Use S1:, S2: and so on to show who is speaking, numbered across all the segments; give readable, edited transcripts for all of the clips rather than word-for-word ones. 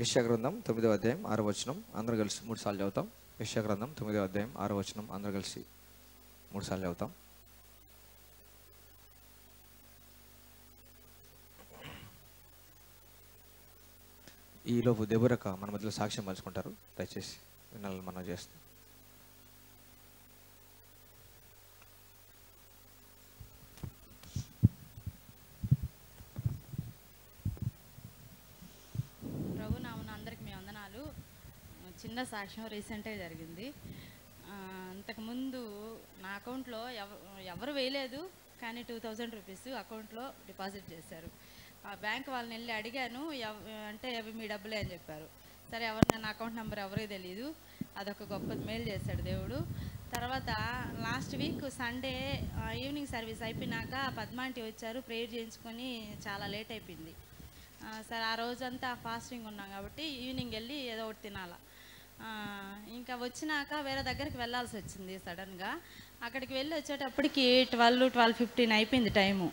S1: యెషయా గ్రంథం 9వ అధ్యాయం 6వ వచనం అందరూ కలిసి 3 సార్లు చదువుతాం. యెషయా గ్రంథం 9వ అధ్యాయం 6వ వచనం అందరూ కలిసి 3 సార్లు చదువుతాం. ఈలోపు దెబొరక మన మధ్యలో సాక్ష్యం పంచుకుంటారు. దయచేసి వినాలని మనం చేస్తాం.
S2: చిన్న సాక్ష్యం రీసెంట్గా జరిగింది. అంతకుముందు నా అకౌంట్లో ఎవరు వేయలేదు, కానీ 2000 రూపీస్ అకౌంట్లో డిపాజిట్ చేశారు. ఆ బ్యాంక్ వాళ్ళని వెళ్ళి అడిగాను, అంటే అవి మీ డబ్బులే అని చెప్పారు. సరే, నా అకౌంట్ నెంబర్ ఎవరికి తెలియదు. అదొక గొప్ప మేలు చేశాడు దేవుడు. తర్వాత last week Sunday evening service అయిపోయినాక పద్మాంటి వచ్చారు, ప్రేయర్ చేయించుకొని చాలా లేట్ అయిపోయింది. సరే, ఆ రోజంతా ఫాస్టింగ్ ఉన్నాం కాబట్టి ఈవినింగ్ వెళ్ళి ఏదో ఒకటి తినాలా. ఇంకా వచ్చినాక వేరే దగ్గరికి వెళ్ళాల్సి వచ్చింది సడన్గా. అక్కడికి వెళ్ళి వచ్చేటప్పటికి 12-12:15 అయిపోయింది టైము.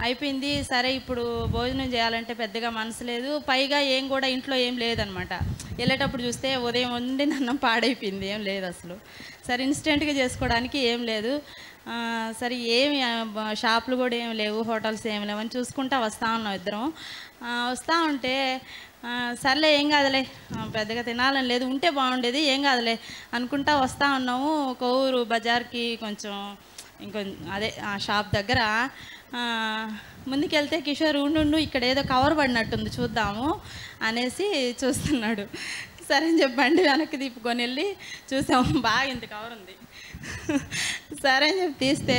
S2: అయిపోయింది. సరే, ఇప్పుడు భోజనం చేయాలంటే పెద్దగా మనసు లేదు, పైగా ఏం కూడా ఇంట్లో ఏం లేదనమాట. వెళ్ళేటప్పుడు చూస్తే ఉదయం వండిన అన్నం పాడైపోయింది, ఏం లేదు అసలు. సరే, ఇన్స్టెంట్గా చేసుకోవడానికి ఏం లేదు. సరే, ఏమి షాపులు కూడా ఏం లేవు, హోటల్స్ ఏమి లేవు అని చూసుకుంటా వస్తూ ఉన్నాం ఇద్దరం. వస్తూ ఉంటే సర్లే ఏం కాదులే, పెద్దగా తినాలని లేదు, ఉంటే బాగుండేది, ఏం కాదులే అనుకుంటా వస్తూ ఉన్నాము. కొవ్వూరు బజార్కి కొంచెం అదే ఆ షాప్ దగ్గర ముందుకెళ్తే కిషోర్ ఉండు ఇక్కడ ఏదో కవర్ పడినట్టుంది చూద్దాము అనేసి చూస్తున్నాడు. సరే అని చెప్పండి వెనక్కి తిప్పుకొని వెళ్ళి చూసాము, బాగా ఇంత కవర్ ఉంది. సరే అని చెప్పి తీస్తే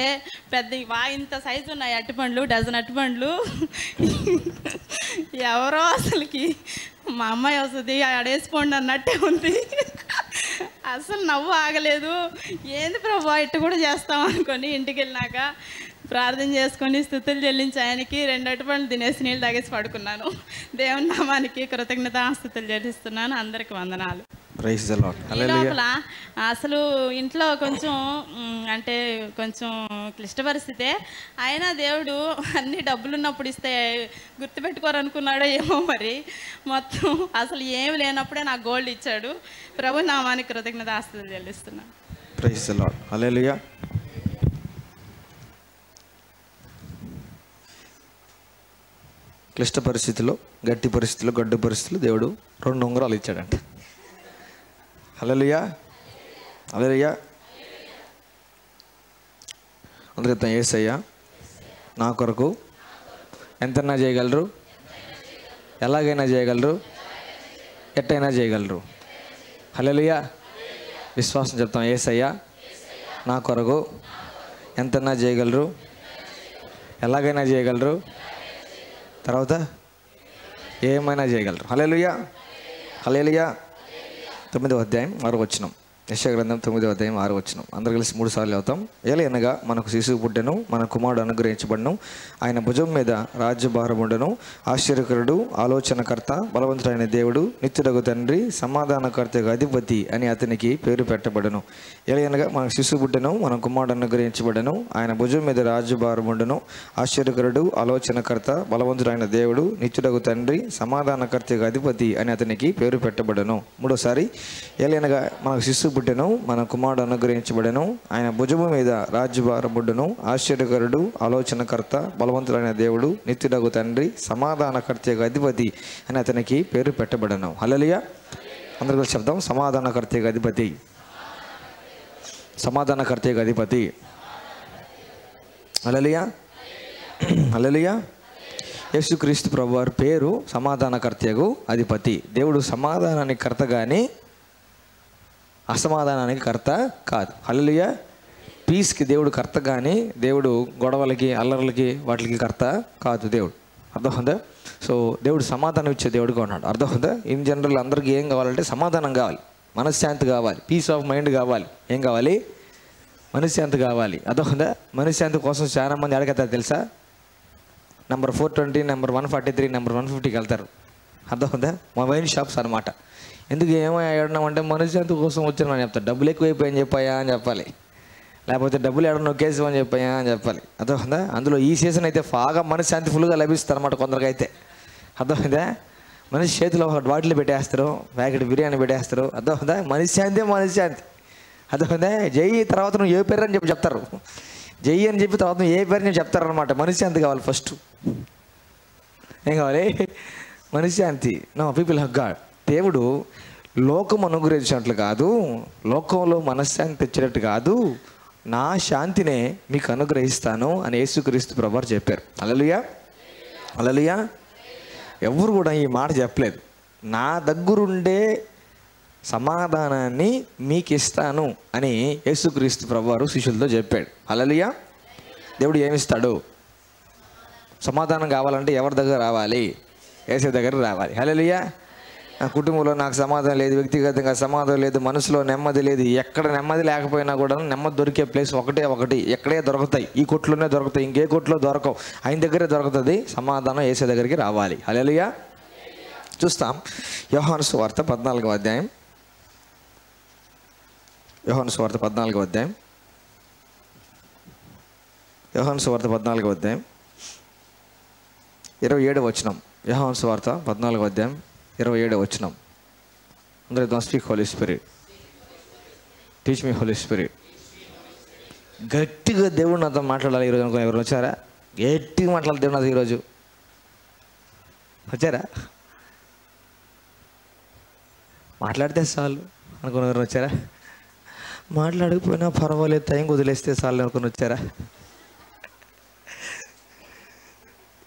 S2: పెద్ద బాగా ఇంత సైజు ఉన్నాయి అరటిపండ్లు, డజన్ అరటిపండ్లు. ఎవరో అసలుకి మా అమ్మాయి వస్తుంది ఆడేసుకోండి అన్నట్టే ఉంది. అసలు నవ్వు ఆగలేదు. ఏంది ప్రభా ఇట్టు కూడా చేస్తాం అనుకొని ఇంటికి వెళ్ళినాక ప్రార్థన చేసుకొని స్తుతులు చెల్లించి ఆయనకి 2 అరటిపండ్లు తినేసి నీళ్ళు తాగేసి పడుకున్నాను. దేవుని నామానికి కృతజ్ఞతాస్తుతులు చెల్లిస్తున్నాను. అందరికి వందనాలు. లోపల అసలు ఇంట్లో కొంచెం అంటే కొంచెం క్లిష్ట పరిస్థితే, అయినా దేవుడు అన్ని డబ్బులు ఉన్నప్పుడు ఇస్తే గుర్తుపెట్టుకోరనుకున్నాడో ఏమో మరి. మొత్తం అసలు ఏమి లేనప్పుడే నాకు గోల్డ్ ఇచ్చాడు. ప్రభు నామానికి కృతజ్ఞతాస్తుతులు చెల్లిస్తున్నాను.
S1: Praise the lord. హల్లెలూయా. క్లిష్ట పరిస్థితుల్లో, గట్టి పరిస్థితుల్లో, గడ్డు పరిస్థితుల్లో దేవుడు 2 ఉంగరాలు ఇచ్చాడంట. హల్లెలూయా, హల్లెలూయా. అందరితో యేసయ్య నా కొరకు ఎంతైనా చేయగలరు, ఎలాగైనా చేయగలరు, ఎట్టయినా చేయగలరు. హల్లెలూయా. విశ్వాసం చెప్తాం. యేసయ్య నా కొరకు ఎంతైనా చేయగలరు, ఎలాగైనా చేయగలరు, తర్వాత ఏమైనా చేయగలరు. హల్లెలూయా, హల్లెలూయా. 9వ అధ్యాయం 6వ వచనం. యెషయా గ్రంథం 9వ అధ్యాయం 6వ వచనం అందరూ కలిసి 3 సార్లు చదువుతాం. ఏలయనగా మనకు శిశువు పుట్టెను, మన కుమారుడు అనుగ్రహించబడను, ఆయన భుజం మీద రాజ్యభారం ఉండెను. ఆశ్చర్యకరుడు, ఆలోచనకర్త, బలవంతుడైన దేవుడు, నిత్యుడగు తండ్రి, సమాధానకర్తకు అధిపతి అని అతనికి పేరు పెట్టబడను. ఏలయనగా మనకు శిశువు పుట్టెను, మన కుమారుడు అనుగ్రహించబడను, ఆయన భుజం మీద రాజ్యభారం ఉండెను. ఆశ్చర్యకరుడు, ఆలోచనకర్త, బలవంతుడైన దేవుడు, నిత్యుడగు తండ్రి, సమాధానకర్తకు అధిపతి అని అతనికి పేరు పెట్టబడను. 3వసారి, ఏలయనగా మనకు శిశువు పుట్టెను, మన కుమారుడు అనుగ్రహించబడెను, ఆయన భుజము మీద రాజ్యభారముండును. ఆశ్చర్యకరుడు, ఆలోచనకర్త, బలవంతుడైన దేవుడు, నిత్యుడగు తండ్రి, సమాధానకర్తకు అధిపతి అని అతనికి పేరు పెట్టబడను. హల్లెలూయా. అందరూ కలిసి చెప్దాం. సమాధానకర్తకు అధిపతి, సమాధానకర్తకు అధిపతి. హల్లెలూయా, హల్లెలూయా. యేసుక్రీస్తు ప్రభువారి పేరు సమాధానకర్తకు అధిపతి. దేవుడు సమాధానానికి కర్త కానీ అసమాధానానికి కర్త కాదు. హల్లెలూయా. పీస్కి దేవుడు కర్త కానీ దేవుడు గొడవలకి, అల్లర్లకి, వాటికి కర్త కాదు దేవుడు. అర్థమవుతుందా? సో దేవుడు సమాధానం ఇచ్చే దేవుడుగా ఉన్నాడు. అర్థమవుతుందా? ఇన్ జనరల్ అందరికీ ఏం కావాలంటే సమాధానం కావాలి, మనశ్శాంతి కావాలి, పీస్ ఆఫ్ మైండ్ కావాలి. ఏం కావాలి? మనశ్శాంతి కావాలి. అర్థమవుతుందా? మనశ్శాంతి కోసం చాలా మంది అడగతారు తెలుసా? నెంబర్ 420, నెంబర్ 143, నెంబర్ 150కి వెళ్తారు. అర్థమవుతుందా? మా వైన్ షాప్స్ అనమాట. ఎందుకు ఏమన్నామంటే మనశ్శాంతి కోసం వచ్చాను అని చెప్తాను. డబ్బులు ఎక్కువైపోయాయని చెప్పాయా అని చెప్పాలి, లేకపోతే డబ్బులు ఎక్కడ నొక్కేసామని చెప్పాయా అని చెప్పాలి. అర్థమవుతుందా? అందులో ఈ సీజన్ అయితే బాగా మనశ్శాంతి ఫుల్గా లభిస్తుంది అనమాట కొందరికైతే. అర్థమైందా? మనిషి చేతిలో ఒక బాటిల్ పెట్టేస్తారు, ప్యాకెట్ బిర్యానీ పెట్టేస్తారు. అర్థమవుతుందా? మనశ్శాంతి మనశ్శాంతి. అర్థమవుతుందా? జై తర్వాత నువ్వు ఏ పేరు అని చెప్పి చెప్తారు. జై అని చెప్పి తర్వాత నువ్వు ఏ పేరు అని చెప్తారనమాట. మనశ్శాంతి కావాలి ఫస్ట్. ఏం కావాలి? మనశ్శాంతి. No people have God. దేవుడు లోకం అనుగ్రహించినట్లు కాదు, లోకంలో మనశ్శాంతి తెచ్చినట్టు కాదు, నా శాంతినే మీకు అనుగ్రహిస్తాను అని యేసుక్రీస్తు ప్రభువారు చెప్పారు. హల్లెలూయా, హల్లెలూయా. ఎవరు కూడా ఈ మాట చెప్పలేదు. నా దగ్గరుండే సమాధానాన్ని మీకు ఇస్తాను అని యేసుక్రీస్తు ప్రభువారు శిష్యులతో చెప్పాడు. హల్లెలూయా. దేవుడు ఏమిస్తాడు? సమాధానం కావాలంటే ఎవరి దగ్గర రావాలి? యేసు దగ్గర రావాలి. హల్లెలూయా. నా కుటుంబంలో నాకు సమాధానం లేదు, వ్యక్తిగతంగా సమాధానం లేదు, మనసులో నెమ్మది లేదు. ఎక్కడ నెమ్మది లేకపోయినా కూడా నెమ్మది దొరికే ప్లేస్ ఒకటి, ఎక్కడే దొరుకుతాయి. ఈ కొట్లోనే దొరుకుతాయి, ఇంకే కొట్లో దొరకవు. ఆయన దగ్గరే దొరుకుతుంది సమాధానం. యేసు దగ్గరికి రావాలి. హల్లెలూయా. చూస్తాం యోహాను సువార్త 14వ అధ్యాయం. యోహాను సువార్త 14వ అధ్యాయం. యోహాను సువార్త 14వ అధ్యాయం 27వ వచనం. యోహాను సువార్త 14వ అధ్యాయం 27వ వచనం. అందరూ don't speak holy spirit, teach me holy spirit. గట్టిగా దేవుడు నాతో మాట్లాడాలి ఈరోజు అనుకుని ఎవరు వచ్చారా? గట్టిగా మాట్లాడాలి దేవుడు నాతో ఈరోజు. వచ్చారా? మాట్లాడితే చాలు అనుకుని ఎవరు వచ్చారా? మాట్లాడకపోయినా పర్వాలేదు, టైం వదిలేస్తే చాలు అనుకుని వచ్చారా?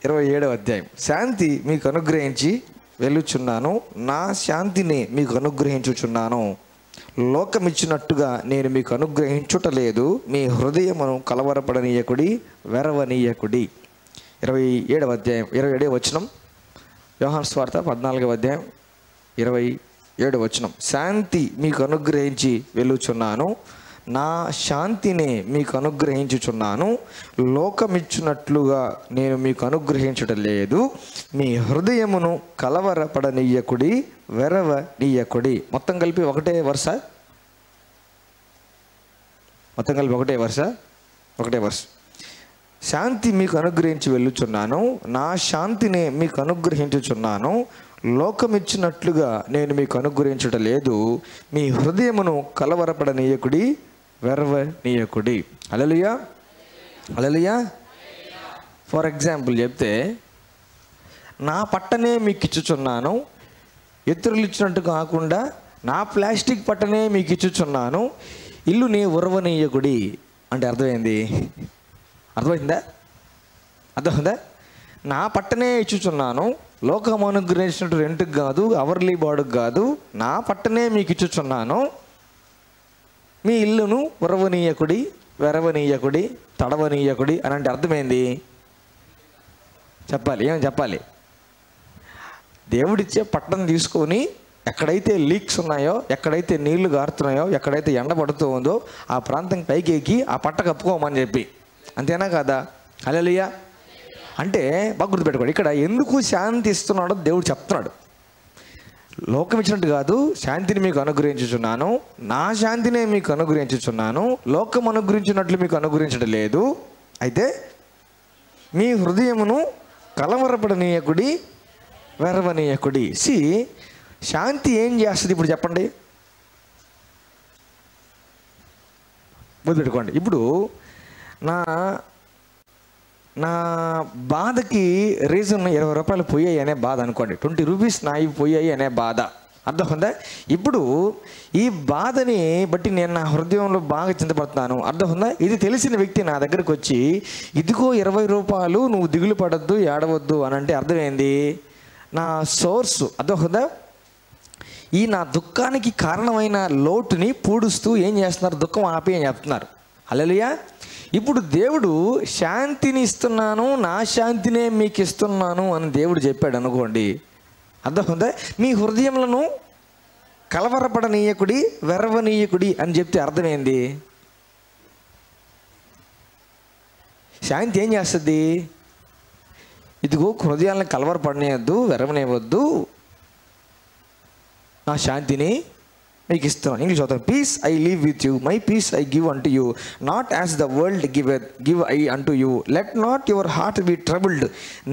S1: 27వ అధ్యాయం. శాంతి మీకు అనుగ్రహించి వెళ్ళుచున్నాను, నా శాంతిని మీకు అనుగ్రహించుచున్నాను. లోకమిచ్చినట్టుగా నేను మీకు అనుగ్రహించుటలేదు. మీ హృదయమును కలవరపడనీయకుడి, వెరవనీయకుడి. 27వ అధ్యాయం 27వ వచనం. యోహాను సువార్త 14వ అధ్యాయం 27వ వచనం. శాంతి మీకు అనుగ్రహించి వెళ్ళుచున్నాను, నా శాంతిని మీకు అనుగ్రహించుచున్నాను. లోకమిచ్చినట్లుగా నేను మీకు అనుగ్రహించడం లేదు. మీ హృదయమును కలవరపడనీయకుడి, వెరవనీయకుడి. మొత్తం కలిపి ఒకటే వరుస. శాంతి మీకు అనుగ్రహించి వెళ్ళుచున్నాను, నా శాంతిని మీకు అనుగ్రహించుచున్నాను. లోకమిచ్చినట్లుగా నేను మీకు అనుగ్రహించడం లేదు. మీ హృదయమును కలవరపడనీయకుడి, వెరవనీయకుడి. హల్లెలూయా, హల్లెలూయా. ఫర్ ఎగ్జాంపుల్ చెప్తే, నా పట్టనే మీకు ఇచ్చుచున్నాను, ఇతరులు ఇచ్చినట్టు కాకుండా నా ప్లాస్టిక్ పట్టనే మీకు ఇచ్చుచున్నాను, ఇల్లుని ఉరవనీయకుడి అంటే అర్థమైంది? అర్థమైందా? నా పట్టనే ఇచ్చుచున్నాను, లోకం అనుగ్రహించినట్టు రెంట్కి కాదు, అవర్లీ బాడుకు కాదు, నా పట్టనే మీకు ఇచ్చుచున్నాను. మీ ఇల్లును ఉరవనీయకుడి, వెరవనీయకుడి, తడవనీయకుడి అని అంటే అర్థమైంది? చెప్పాలి. ఏమని చెప్పాలి? దేవుడిచ్చే పట్టణం తీసుకొని ఎక్కడైతే లీక్స్ ఉన్నాయో, ఎక్కడైతే నీళ్లు గారుతున్నాయో, ఎక్కడైతే ఎండ పడుతూ ఉందో ఆ ప్రాంతం పైకి ఎక్కి ఆ పట్ట కప్పుకోమని చెప్పి. అంతేనా కాదా? హల్లెలూయా. అంటే బాగా గుర్తుపెట్టుకోండి, ఇక్కడ ఎందుకు శాంతి ఇస్తున్నాడో దేవుడు చెప్తున్నాడు. లోకం ఇచ్చినట్టు కాదు, శాంతిని మీకు అనుగ్రహించుచున్నాను, నా శాంతినే మీకు అనుగ్రహించుచున్నాను. లోకం అనుగ్రహించినట్లు మీకు అనుగ్రహించడం లేదు. అయితే మీ హృదయమును కలవరపడనీయకుడి, వెరవనీయకుడి. శాంతి ఏం చేస్తుంది ఇప్పుడు చెప్పండి? గుర్తుపెట్టుకోండి. ఇప్పుడు నా బాధకి రీజన్ 20 రూపాయలు పోయాయి అనే బాధ అనుకోండి, 20 రూపీస్ నాయి పోయాయి అనే బాధ. అర్థమవుతుందా? ఇప్పుడు ఈ బాధని బట్టి నేను నా హృదయంలో బాగా చింతపడుతున్నాను. అర్థమవుతుందా? ఇది తెలిసిన వ్యక్తి నా దగ్గరికి వచ్చి, ఇదిగో 20 రూపాయలు, నువ్వు దిగులు పడద్దు, ఏడవద్దు అని అంటే అర్థమైంది? నా సోర్సు. అర్థమవుతుందా? ఈ నా దుఃఖానికి కారణమైన లోటుని పూడుస్తూ ఏం చేస్తున్నారు? దుఃఖం ఆపి అని చెప్తున్నారు. హల్లెలూయా. ఇప్పుడు దేవుడు శాంతిని ఇస్తున్నాను, నా శాంతినే మీకు ఇస్తున్నాను అని దేవుడు చెప్పాడు అనుకోండి. అర్థమవుతుందా? మీ హృదయములను కలవరపడనీయకుడి, వెరవనీయకుడి అని చెప్తే అర్థమైంది? శాంతి ఏం చేస్తుంది? ఇదిగో హృదయాలను కలవరపడనేయద్దు, వెరవనేవద్దు, నా శాంతిని మీకు ఇస్తున్నాను. ఇంగ్లీష్ చదువుతాను. Peace I leave with you, my peace I give unto you, not as the world give I unto you, let not your heart be troubled,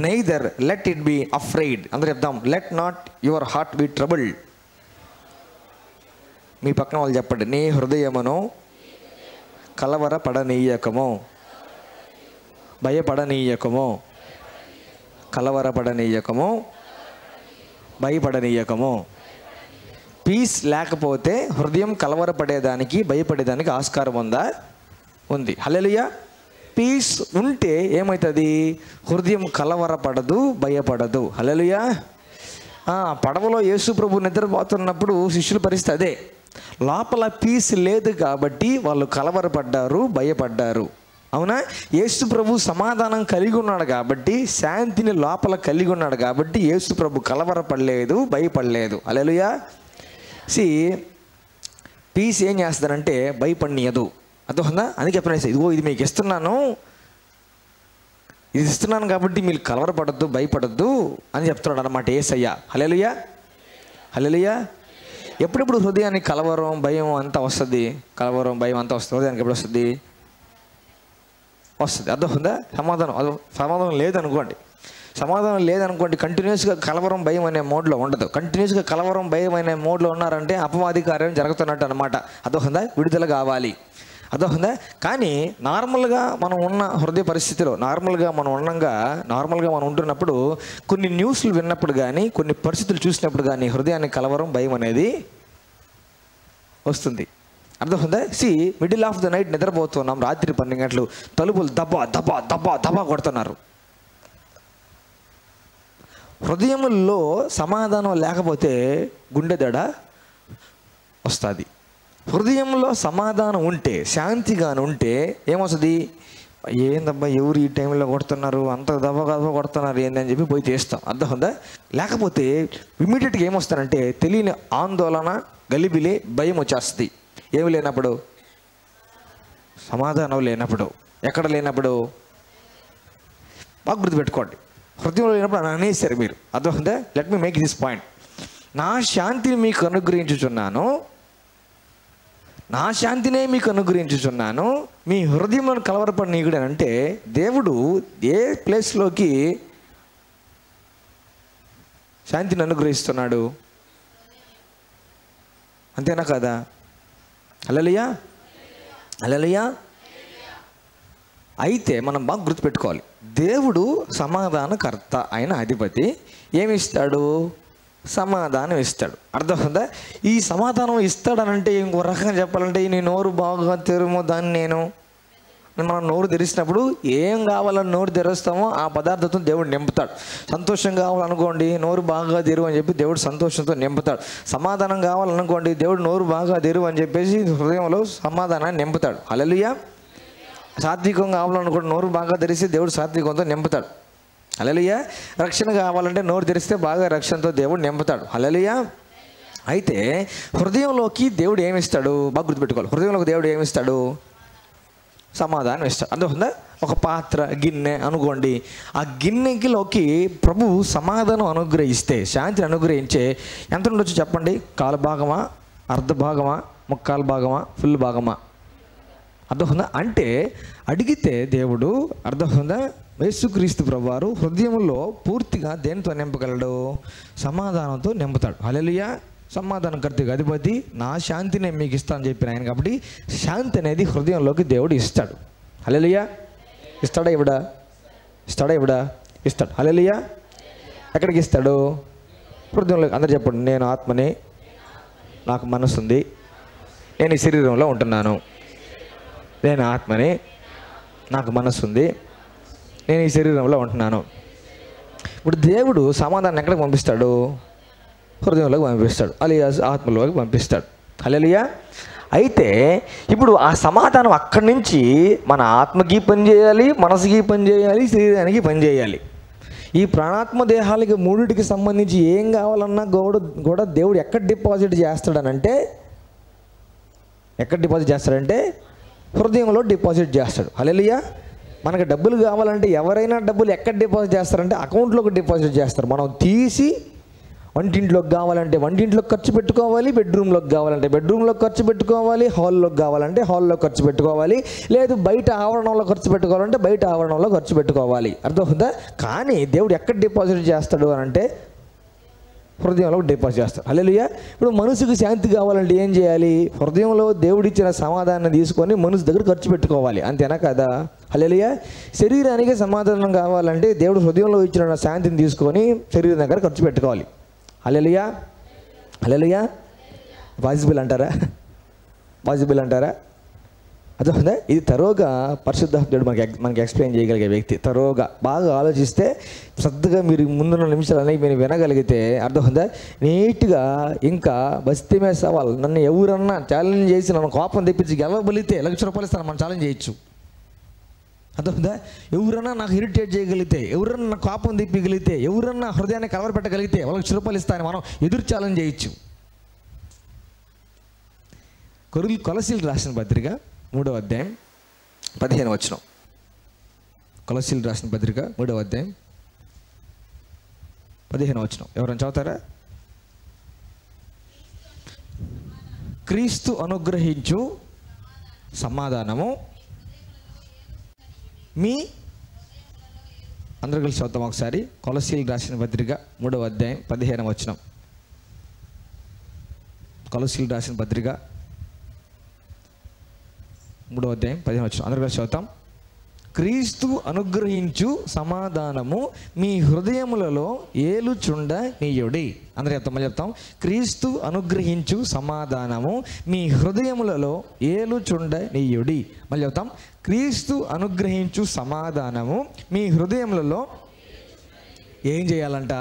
S1: neither let it be afraid. అందరూ చెప్దాం, let not your heart be troubled. మీ పక్కన వాళ్ళు చెప్పండి, నీ హృదయమును కలవరపడనీయకము, భయపడనీయకము, కలవరపడనీయకము, భయపడనీయకము. Piece లేకపోతే హృదయం కలవరపడేదానికి భయపడేదానికి ఆస్కారం ఉందా? ఉంది. హల్లెలూయా. పీస్ ఉంటే ఏమవుతుంది? హృదయం కలవరపడదు, భయపడదు. హల్లెలూయా. పడవలో యేసు ప్రభు నిద్రపోతున్నప్పుడు శిష్యుల పరిస్థితి అదే. లోపల పీస్ లేదు కాబట్టి వాళ్ళు కలవరపడ్డారు, భయపడ్డారు. అవునా? యేసు ప్రభు సమాధానం కలిగి ఉన్నాడు కాబట్టి, శాంతిని లోపల కలిగి ఉన్నాడు కాబట్టి యేసు ప్రభు కలవరపడలేదు, భయపడలేదు. హల్లెలూయా. పీస్ ఏం చేస్తానంటే భయపడనీయదు. అర్థమవుతుందా? అందుకే చెప్పిన ఇదిగో ఇది మీకు ఇస్తున్నాను, ఇది ఇస్తున్నాను కాబట్టి మీరు కలవరపడద్దు, భయపడద్దు అని చెప్తున్నాడు అన్నమాట యేసయ్య. హల్లెలూయా. హల్లెలూయా. ఎప్పుడెప్పుడు హృదయానికి కలవరం, భయం అంతా వస్తుంది? కలవరం, భయం అంతా వస్తుంది. హృదయానికి ఎప్పుడు వస్తుంది? వస్తుంది. అర్థమవుతుందా? సమాధానం లేదనుకోండి, కంటిన్యూస్గా కలవరం, భయం అనే మోడ్లో ఉండదు. కంటిన్యూస్గా కలవరం, భయం అనే మోడ్లో ఉన్నారంటే అపవాది కార్యం జరుగుతున్నట్టు అనమాట. అర్థమవుతుందా? విడుదల కావాలి. అర్థమవుతుందా? కానీ నార్మల్గా మనం ఉన్న హృదయ పరిస్థితిలో, నార్మల్గా మనం ఉంటున్నప్పుడు కొన్ని న్యూస్లు విన్నప్పుడు కానీ, కొన్ని పరిస్థితులు చూసినప్పుడు కానీ హృదయానికి కలవరం, భయం అనేది వస్తుంది. అర్థమవుతుందా? మిడిల్ ఆఫ్ ద నైట్ నిద్రపోతున్నాం, రాత్రి 12 గంటలు, తలుపులు దబ్బా దబ్బా దబ్బా దబ్బా కొడుతున్నారు. హృదయంలో సమాధానం లేకపోతే గుండె దడ వస్తుంది. హృదయంలో సమాధానం ఉంటే, శాంతిగాను ఉంటే ఏమొస్తుంది? ఏందబ్బా ఎవరు ఈ టైంలో కొడుతున్నారు, అంత దబ్బా కొడుతున్నారు ఏందని చెప్పి పోయి తీస్తాం. అర్థమవుతుందా? లేకపోతే ఇమ్మీడియట్గా ఏమొస్తానంటే తెలియని ఆందోళన, గలిబిలి, భయం వచ్చేస్తుంది. ఏమి లేనప్పుడు? సమాధానం లేనప్పుడు. ఎక్కడ లేనప్పుడు? బాగా గుర్తుపెట్టుకోండి. హృదయంలో లేనప్పుడు అని అనేసారు మీరు. అర్థమవుతుందా? Let me make this point. నా శాంతిని మీకు అనుగ్రహించుచున్నాను, నా శాంతినే మీకు అనుగ్రహించుచున్నాను, మీ హృదయంలో కలవరపడనీయుడనంటే దేవుడు ఏ ప్లేస్లోకి శాంతిని అనుగ్రహిస్తున్నాడు? అంతేనా కదా? హల్లెలూయా. హల్లెలూయా. అయితే మనం బాగా గుర్తుపెట్టుకోవాలి, దేవుడు సమాధానకర్త, ఆయన అధిపతి. ఏమిస్తాడు? సమాధానం ఇస్తాడు. అర్థమవుతుందా? ఈ సమాధానం ఇస్తాడనంటే ఇంకో రకంగా చెప్పాలంటే, నీ నోరు బాగా తెరుమో దాన్ని మనం నోరు తెరిచినప్పుడు ఏం కావాలని నోరు తెరుస్తామో ఆ పదార్థంతో దేవుడు నింపుతాడు. సంతోషం కావాలనుకోండి, నోరు బాగా తెరువు అని చెప్పి దేవుడు సంతోషంతో నింపుతాడు. సమాధానం కావాలనుకోండి, దేవుడు నోరు బాగా తెరువు అని చెప్పేసి హృదయంలో సమాధానాన్ని నింపుతాడు. హల్లెలూయా. సాత్వికం కావాలనుకోండి, నోరు బాగా తెరిస్తే దేవుడు సాత్వికంతో నింపుతాడు. హల్లెలూయా. రక్షణ కావాలంటే నోరు తెరిస్తే బాగా రక్షణతో దేవుడు నింపుతాడు. హల్లెలూయా. అయితే హృదయంలోకి దేవుడు ఏమిస్తాడు? బాగా గుర్తుపెట్టుకోవాలి. హృదయంలోకి దేవుడు ఏమిస్తాడు? సమాధానం ఇస్తాడు. అర్థమవుతుందా? ఒక పాత్ర, గిన్నె అనుకోండి, ఆ గిన్నెకిలోకి ప్రభువు సమాధానం అనుగ్రహిస్తే, శాంతిని అనుగ్రహించే ఎంత ఉండొచ్చు చెప్పండి? కాలు భాగమా, అర్ధ భాగమా, ముక్కాలు భాగమా, ఫుల్ భాగమా? అర్థమవుతుందా? అంటే అడిగితే దేవుడు, అర్థమవుతుందా, యేసుక్రీస్తు ప్రభువారు హృదయంలో పూర్తిగా దేనితో నింపగలడు? సమాధానంతో నింపుతాడు. హల్లెలూయా. సమాధానకర్తగా అధిపతి, నా శాంతిని మీకు ఇస్తానని చెప్పిన ఆయన కాబట్టి శాంతి అనేది హృదయంలోకి దేవుడు ఇస్తాడు. హల్లెలూయా. ఇస్తాడా ఇవిడా? ఇస్తాడా ఇవిడా? ఇస్తాడు. హల్లెలూయా. ఎక్కడికి ఇస్తాడు? హృదయంలోకి. అందరు చెప్పండి, నేను ఆత్మని, నాకు మనసు ఉంది, నేను ఈ శరీరంలో ఉంటున్నాను. నేను ఆత్మని, నాకు మనసు ఉంది, నేను ఈ శరీరంలో ఉంటున్నాను. ఇప్పుడు దేవుడు సమాధానం ఎక్కడికి పంపిస్తాడు? హృదయంలోకి పంపిస్తాడు, అలియాస్ ఆత్మలోకి పంపిస్తాడు. హల్లెలూయా. అయితే ఇప్పుడు ఆ సమాధానం అక్కడి నుంచి మన ఆత్మకి పనిచేయాలి, మనసుకి పనిచేయాలి, శరీరానికి పనిచేయాలి. ఈ ప్రాణాత్మ దేహాలకి మూడిటికి సంబంధించి ఏం కావాలన్నా కూడా దేవుడు ఎక్కడ డిపాజిట్ చేస్తాడనంటే, హృదయంలో డిపాజిట్ చేస్తాడు. హల్లెలూయా. మనకు డబ్బులు కావాలంటే ఎవరైనా డబ్బులు ఎక్కడ డిపాజిట్ చేస్తారంటే అకౌంట్లోకి డిపాజిట్ చేస్తారు. మనం తీసి వంటింట్లోకి కావాలంటే వంటింట్లోకి ఖర్చు పెట్టుకోవాలి, బెడ్రూమ్లోకి కావాలంటే బెడ్రూమ్లోకి ఖర్చు పెట్టుకోవాలి, హాల్లోకి కావాలంటే హాల్లో ఖర్చు పెట్టుకోవాలి, లేదు బయట ఆవరణంలో ఖర్చు పెట్టుకోవాలంటే బయట ఆవరణంలో ఖర్చు పెట్టుకోవాలి. అర్థమవుతుందా? కానీ దేవుడు ఎక్కడ డిపాజిట్ చేస్తాడు అని అంటే హృదయంలో డిపాజిట్ చేస్తాడు. హల్లెలూయా. ఇప్పుడు మనసుకు శాంతి కావాలంటే ఏం చేయాలి? హృదయంలో దేవుడిచ్చిన సమాధానం తీసుకొని మనసు దగ్గర ఖర్చు పెట్టుకోవాలి. అంతేనా కదా? హల్లెలూయా. శరీరానికి సమాధానం కావాలంటే దేవుడు హృదయంలో ఇచ్చిన శాంతిని తీసుకొని శరీరం దగ్గర ఖర్చు పెట్టుకోవాలి. హల్లెలూయా. హల్లెలూయా. పాసిబుల్ అంటారా? పాసిబుల్ అంటారా? అర్థమవుతుందా? ఇది తరోగా పరిశుద్ధాత్ముడు మనకి ఎక్స్ప్లెయిన్ చేయగలిగే వ్యక్తి. తరోగా బాగా ఆలోచిస్తే శ్రద్ధగా మీరు ముందున్న నిమిషాలని మీరు వినగలిగితే అర్థమవుతుందా? నీట్గా ఇంకా బస్తీమే సవాల్. నన్ను ఎవరన్నా ఛాలెంజ్ చేసి నన్ను కోపం తెప్పించి గెలవగలిగితే ₹1,00,000 ఇస్తాను, మనం ఛాలెంజ్ చేయొచ్చు. అర్థమవుతుందా? ఎవరన్నా నాకు ఇరిటేట్ చేయగలిగితే, ఎవరన్నా నాకు కోపం తెప్పగలిగితే, ఎవరన్నా హృదయాన్ని కలవరపెట్టగలిగితే ₹1,00,000 ఇస్తాను, మనం ఎదురు ఛాలెంజ్ చేయొచ్చు. కొలసీలు రాసిన పత్రిక 3వ అధ్యాయం 15వ వచనం. కొలసీలు రాసిన పత్రిక 3వ అధ్యాయం 15వ వచనం. ఎవరైనా చదువుతారా? క్రీస్తు అనుగ్రహించు సమాధానము మీ అందరూ కలిసి చదువుతాం ఒకసారి. కొలసీలు రాసిన పత్రిక 3వ అధ్యాయం 15వ వచనం. కొలసీలు రాసిన పత్రిక 3వ అధ్యాయం 15వ వచనం. అందరూ కలిసి చదువుతాం. క్రీస్తు అనుగ్రహించు సమాధానము మీ హృదయములలో ఏలుచుండ నీయుడి. అందరూ చెప్తాం, మళ్ళీ చెప్తాం. క్రీస్తు అనుగ్రహించు సమాధానము మీ హృదయములలో ఏలుచుండ నీయుడి. మళ్ళీ చెప్తాం. క్రీస్తు అనుగ్రహించు సమాధానము మీ హృదయములలో ఏం చేయాలంట?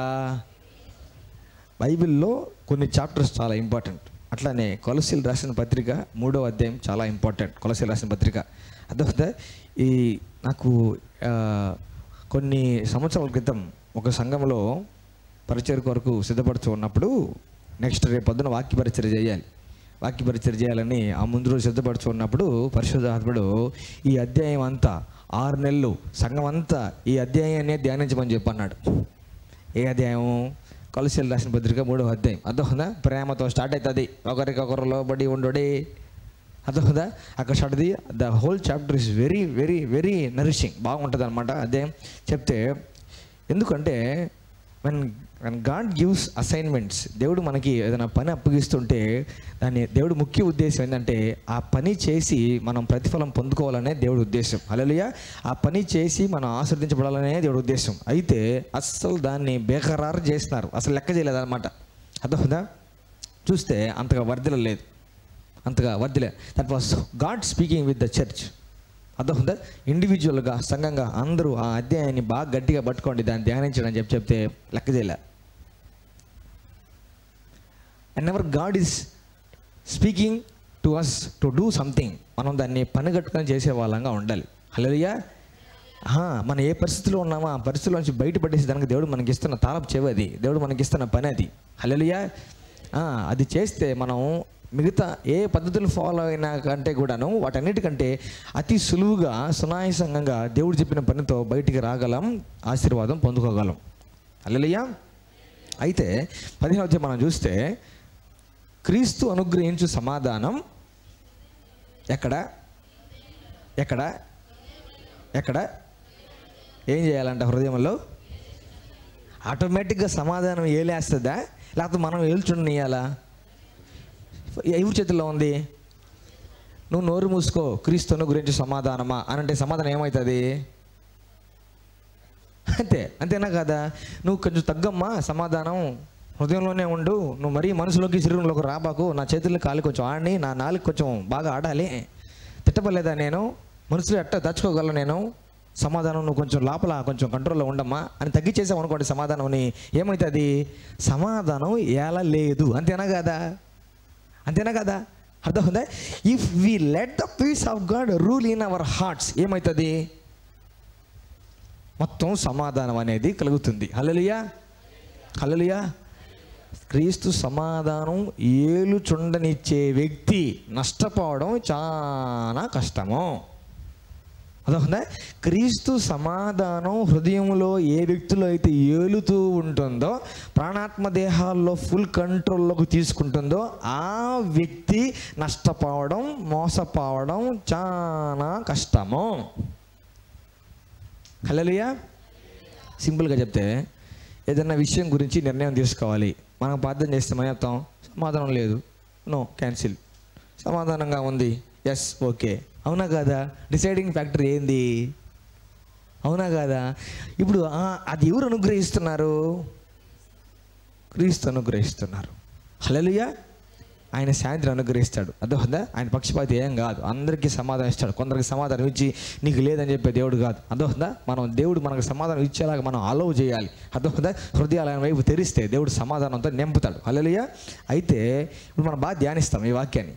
S1: బైబిల్లో కొన్ని చాప్టర్స్ చాలా ఇంపార్టెంట్. అట్లానే కొలసీలు రాసిన పత్రిక 3వ అధ్యాయం చాలా ఇంపార్టెంట్. కొలసీలు రాసిన పత్రిక అర్థమవుతుందా? ఈ నాకు కొన్ని సంవత్సరాల క్రితం ఒక సంఘంలో పరిచర్య కొరకు సిద్ధపడుతూ ఉన్నప్పుడు నెక్స్ట్ రేపు పొద్దున వాక్య పరిచర్య చేయాలి. వాక్య పరిచర్య చేయాలని ఆ ముందు రోజు సిద్ధపడుతూ ఉన్నప్పుడు పరిశుద్ధాత్ముడు ఈ అధ్యాయం అంతా 6 నెలలు సంఘం అంతా ఈ అధ్యాయాన్ని ధ్యానించమని చెప్పన్నాడు. ఏ అధ్యాయం? కొలసీలు రాసిన పత్రిక 3వ అధ్యాయం. అర్థమవుతుందా? ప్రేమతో స్టార్ట్ అవుతుంది. ఒకరికొకరు లోబడి ఉండోడి. అర్థమవుతుందా? అక్కడ స్టార్ట్ అవుతుంది. The whole chapter is very very very nourishing. బాగుంటుంది అనమాట అధ్యాయం చెప్తే. ఎందుకంటే when God gives అసైన్మెంట్స్, దేవుడు మనకి ఏదైనా పని అప్పగిస్తుంటే దాన్ని దేవుడు ముఖ్య ఉద్దేశం ఏంటంటే ఆ పని చేసి మనం ప్రతిఫలం పొందుకోవాలనే దేవుడి ఉద్దేశం. హల్లెలూయా. ఆ పని చేసి మనం ఆశీర్వదించబడాలనే దేవుడి ఉద్దేశం. అయితే అస్సలు దాన్ని బేఖరారు చేస్తున్నారు, అసలు లెక్క చేయలేదు అనమాట. అర్థమవుతుందా? చూస్తే అంతగా వర్ధిల్లలేదు, అంతగా వర్ధిలే. That was God speaking with the church. అర్థమవుతుందా? ఇండివిజువల్గా సంఘంగా అందరూ ఆ అధ్యాయాన్ని బాగా గట్టిగా పట్టుకోండి, దాన్ని ధ్యానించడం అని చెప్తే లెక్క చేయలే. And ever God is speaking to us to do something, మనం దాన్ని పని కట్టుకొని చేసే వాళ్ళంగా ఉండాలి. హల్లెలూయా. మనం ఏ పరిస్థితిలో ఉన్నామో ఆ పరిస్థితుల నుంచి బయటపడేసి దానికి దేవుడు మనకి ఇస్తున్న తాళపు చెవి అది, దేవుడు మనకి ఇస్తున్న పని అది. హల్లెలూయా. అది చేస్తే మనం మిగతా ఏ పద్ధతులు ఫాలో అయినా కంటే కూడాను వాటన్నిటికంటే అతి సులువుగా సునాయాసంగా దేవుడు చెప్పిన పనితో బయటికి రాగలం, ఆశీర్వాదం పొందుకోగలం. హల్లెలూయా. అయితే 15వ అధ్యాయం మనం చూస్తే క్రీస్తు అనుగ్రహించు సమాధానం ఎక్కడ ఎక్కడ ఎక్కడ ఏం చేయాలంట? హృదయంలో. ఆటోమేటిక్గా సమాధానం ఏలేస్తుందా లేకపోతే మనం ఏల్చుండనియాలా? ఎవరి చేతుల్లో ఉంది? నువ్వు నోరు మూసుకో, క్రీస్తును గురించి సమాధానమా అని అంటే సమాధానం ఏమవుతుంది? అంతేనా కదా? నువ్వు కొంచెం తగ్గమ్మా, సమాధానం హృదయంలోనే ఉండు, నువ్వు మరీ మనసులోకి శరీరంలోకి రాబాకు, నా చేతుల్లో కాలు కొంచెం ఆడి, నా నాలుగు కొంచెం బాగా ఆడాలి, తిట్టపలేదా నేను, మనసులో ఎట్ట దాచుకోగలను నేను, సమాధానం నువ్వు కొంచెం లోపల కొంచెం కంట్రోల్లో ఉండమ్మా అని తగ్గించేసావు అనుకోండి, సమాధానం ఏమవుతుంది? సమాధానం ఎలా లేదు. అంతేనా కదా? అంతేనా కదా? అర్థమవుతుందా? If we let the peace of God rule in our hearts ఏమవుతుంది? మొత్తం సమాధానం అనేది కలుగుతుంది. హల్లెలూయా. హల్లెలూయా. క్రీస్తు సమాధానం ఏలుచుండనిచ్చే వ్యక్తి నష్టపోవడం చాలా కష్టము. అదొకదా క్రీస్తు సమాధానం హృదయంలో ఏ వ్యక్తిలో అయితే ఏలుతూ ఉంటుందో, ప్రాణాత్మ దేహాల్లో ఫుల్ కంట్రోల్లోకి తీసుకుంటుందో ఆ వ్యక్తి నష్టపోవడం, మోసపోవడం చాలా కష్టము. హల్లెలూయా. సింపుల్గా చెప్తే ఏదైనా విషయం గురించి నిర్ణయం తీసుకోవాలి, మనం ప్రార్థన చేస్తే మనం చెప్తాం సమాధానం లేదు, నో క్యాన్సిల్. సమాధానంగా ఉంది, ఎస్ ఓకే. అవునా కాదా? డిసైడింగ్ ఫ్యాక్టర్ ఏంది? అవునా కాదా? ఇప్పుడు అది ఎవరు అనుగ్రహిస్తున్నారు? క్రీస్తు అనుగ్రహిస్తున్నారు. హల్లెలూయా. ఆయన శాంతిని అనుగ్రహిస్తాడు. అర్థమవుతుందా? ఆయన పక్షపాతి ఏం కాదు, అందరికీ సమాధానం ఇస్తాడు. కొందరికి సమాధానం ఇచ్చి నీకు లేదని చెప్పే దేవుడు కాదు. అర్థమవుతుందా? దేవుడు మనకు సమాధానం ఇచ్చేలాగా మనం అలౌ చేయాలి. అర్థమవుతుందా? హృదయాలు ఆయన వైపు తెరిస్తే దేవుడు సమాధానంతో నింపుతాడు. హల్లెలూయా. అయితే ఇప్పుడు మనం బాగా ధ్యానిస్తాం ఈ వాక్యాన్ని.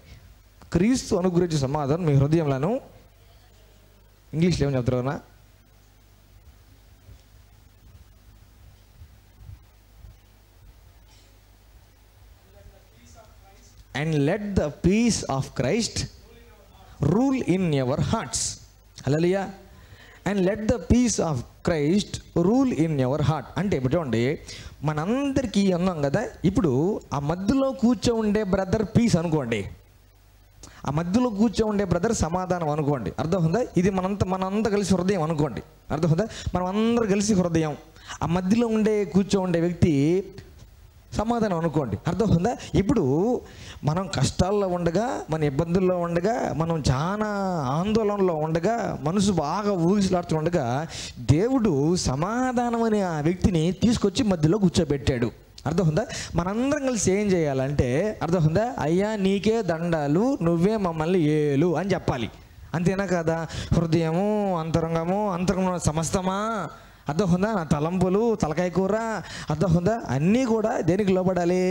S1: క్రీస్తు అనుగ్రహించే సమాధానం మీ హృదయంలో, ఇంగ్లీష్లో ఏమని చెప్తారు కదా, and let the peace of Christ rule in your hearts. Hallelujah. And let the peace of Christ rule in your heart. అంటే ఇప్పుడు చూడండి, మనందరికీ అన్నాం కదా, ఇప్పుడు ఆ మధ్యలో కూర్చో ఉండే బ్రదర్ పీస్ అనుకోండి, ఆ మధ్యలో కూర్చో ఉండే బ్రదర్ సమాధానం అనుకోండి. అర్థమవుతుందా? ఇది మనంతా కలిసి హృదయం అనుకోండి. అర్థమవుతుందా? మనం అందరూ కలిసి హృదయం. ఆ మధ్యలో కూర్చో ఉండే వ్యక్తి సమాధానం అనుకోండి. అర్థమవుతుందా? ఇప్పుడు మనం కష్టాల్లో ఉండగా, మన ఇబ్బందుల్లో ఉండగా, మనం చాలా ఆందోళనలో ఉండగా, మనసు బాగా ఊగిసలాడుతుండగా దేవుడు సమాధానం అనే ఆ వ్యక్తిని తీసుకొచ్చి మధ్యలో కూర్చోబెట్టాడు. అర్థమవుతుందా? మనందరం కలిసి ఏం చేయాలంటే, అర్థమవుతుందా, అయ్యా నీకే దండాలు, నువ్వే మమ్మల్ని ఏలు అని చెప్పాలి. అంతేనా కాదా? హృదయము, అంతరంగంలో సమస్తమా, అర్థమవుతుందా, నా తలంపులు, తలకాయ కూర, అర్థమవుతుందా, అన్నీ కూడా దేనికి లోపడాలి?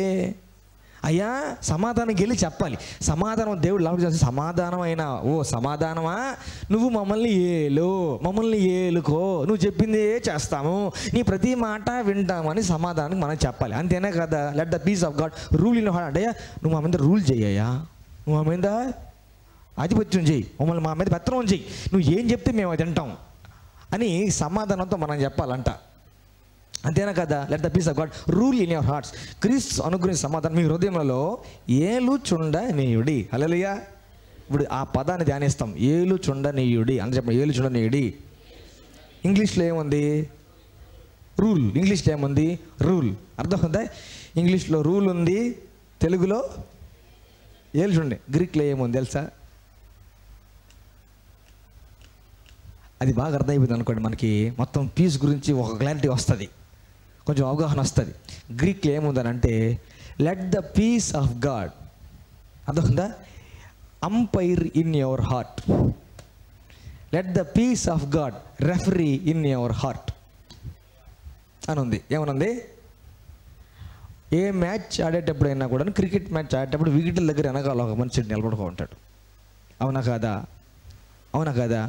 S1: అయ్యా సమాధానంకి వెళ్ళి చెప్పాలి. సమాధానం దేవుడు లోపల చేస్తే, సమాధానం అయినా ఓ సమాధానమా, నువ్వు మమ్మల్ని మమ్మల్ని ఏలుకో, నువ్వు చెప్పిందే చేస్తాము, నీ ప్రతి మాట వింటామని సమాధానం మనం చెప్పాలి. అంతేనా కదా? Let the peace of God rule in heart. అంటే నువ్వు మా మీద రూల్ చెయ్యా, నువ్వు మా మీద ఆధిపత్యం చెయ్యి, మమ్మల్ని మా మీద పెత్తనం చెయ్యి, నువ్వు ఏం చెప్తే మేము అది వింటాం అని సమాధానంతో మనం చెప్పాలంట. అంతేనా కదా? Let the peace of God rule in your hearts. క్రీస్తు అనుగ్రహించిన సమాధానం మీ హృదయంలో ఏలుచుండనీయుడి. హల్లెలూయా. ఇప్పుడు ఆ పదాన్ని ధ్యానిస్తాం, ఏలుచుండనీయుడి అని చెప్పండి. ఏలుచుండనీయుడి. ఇంగ్లీష్లో ఏముంది? రూల్. ఇంగ్లీష్లో ఏముంది? రూల్. అర్థమవుతుందా? ఇంగ్లీష్లో రూల్ ఉంది, తెలుగులో ఏలుచుండే. గ్రీక్లో ఏముంది తెలుసా? అది బాగా అర్థమైపోయింది అనుకోండి, మనకి మొత్తం పీస్ గురించి ఒక క్లారిటీ వస్తుంది, కొంచెం అవగాహన వస్తుంది. గ్రీక్లో ఏముందనంటే let the peace of God, అర్థమవుతుందా, umpire in your heart. Let the peace of God referee in your heart అని ఉంది. ఏమనుంది? ఏ మ్యాచ్ ఆడేటప్పుడు అయినా కూడా, క్రికెట్ మ్యాచ్ ఆడేటప్పుడు వికెట్ల దగ్గర వెనకాల ఒక మనిషి నిలబడుకో ఉంటాడు. అవునా కాదా? అవునా కాదా?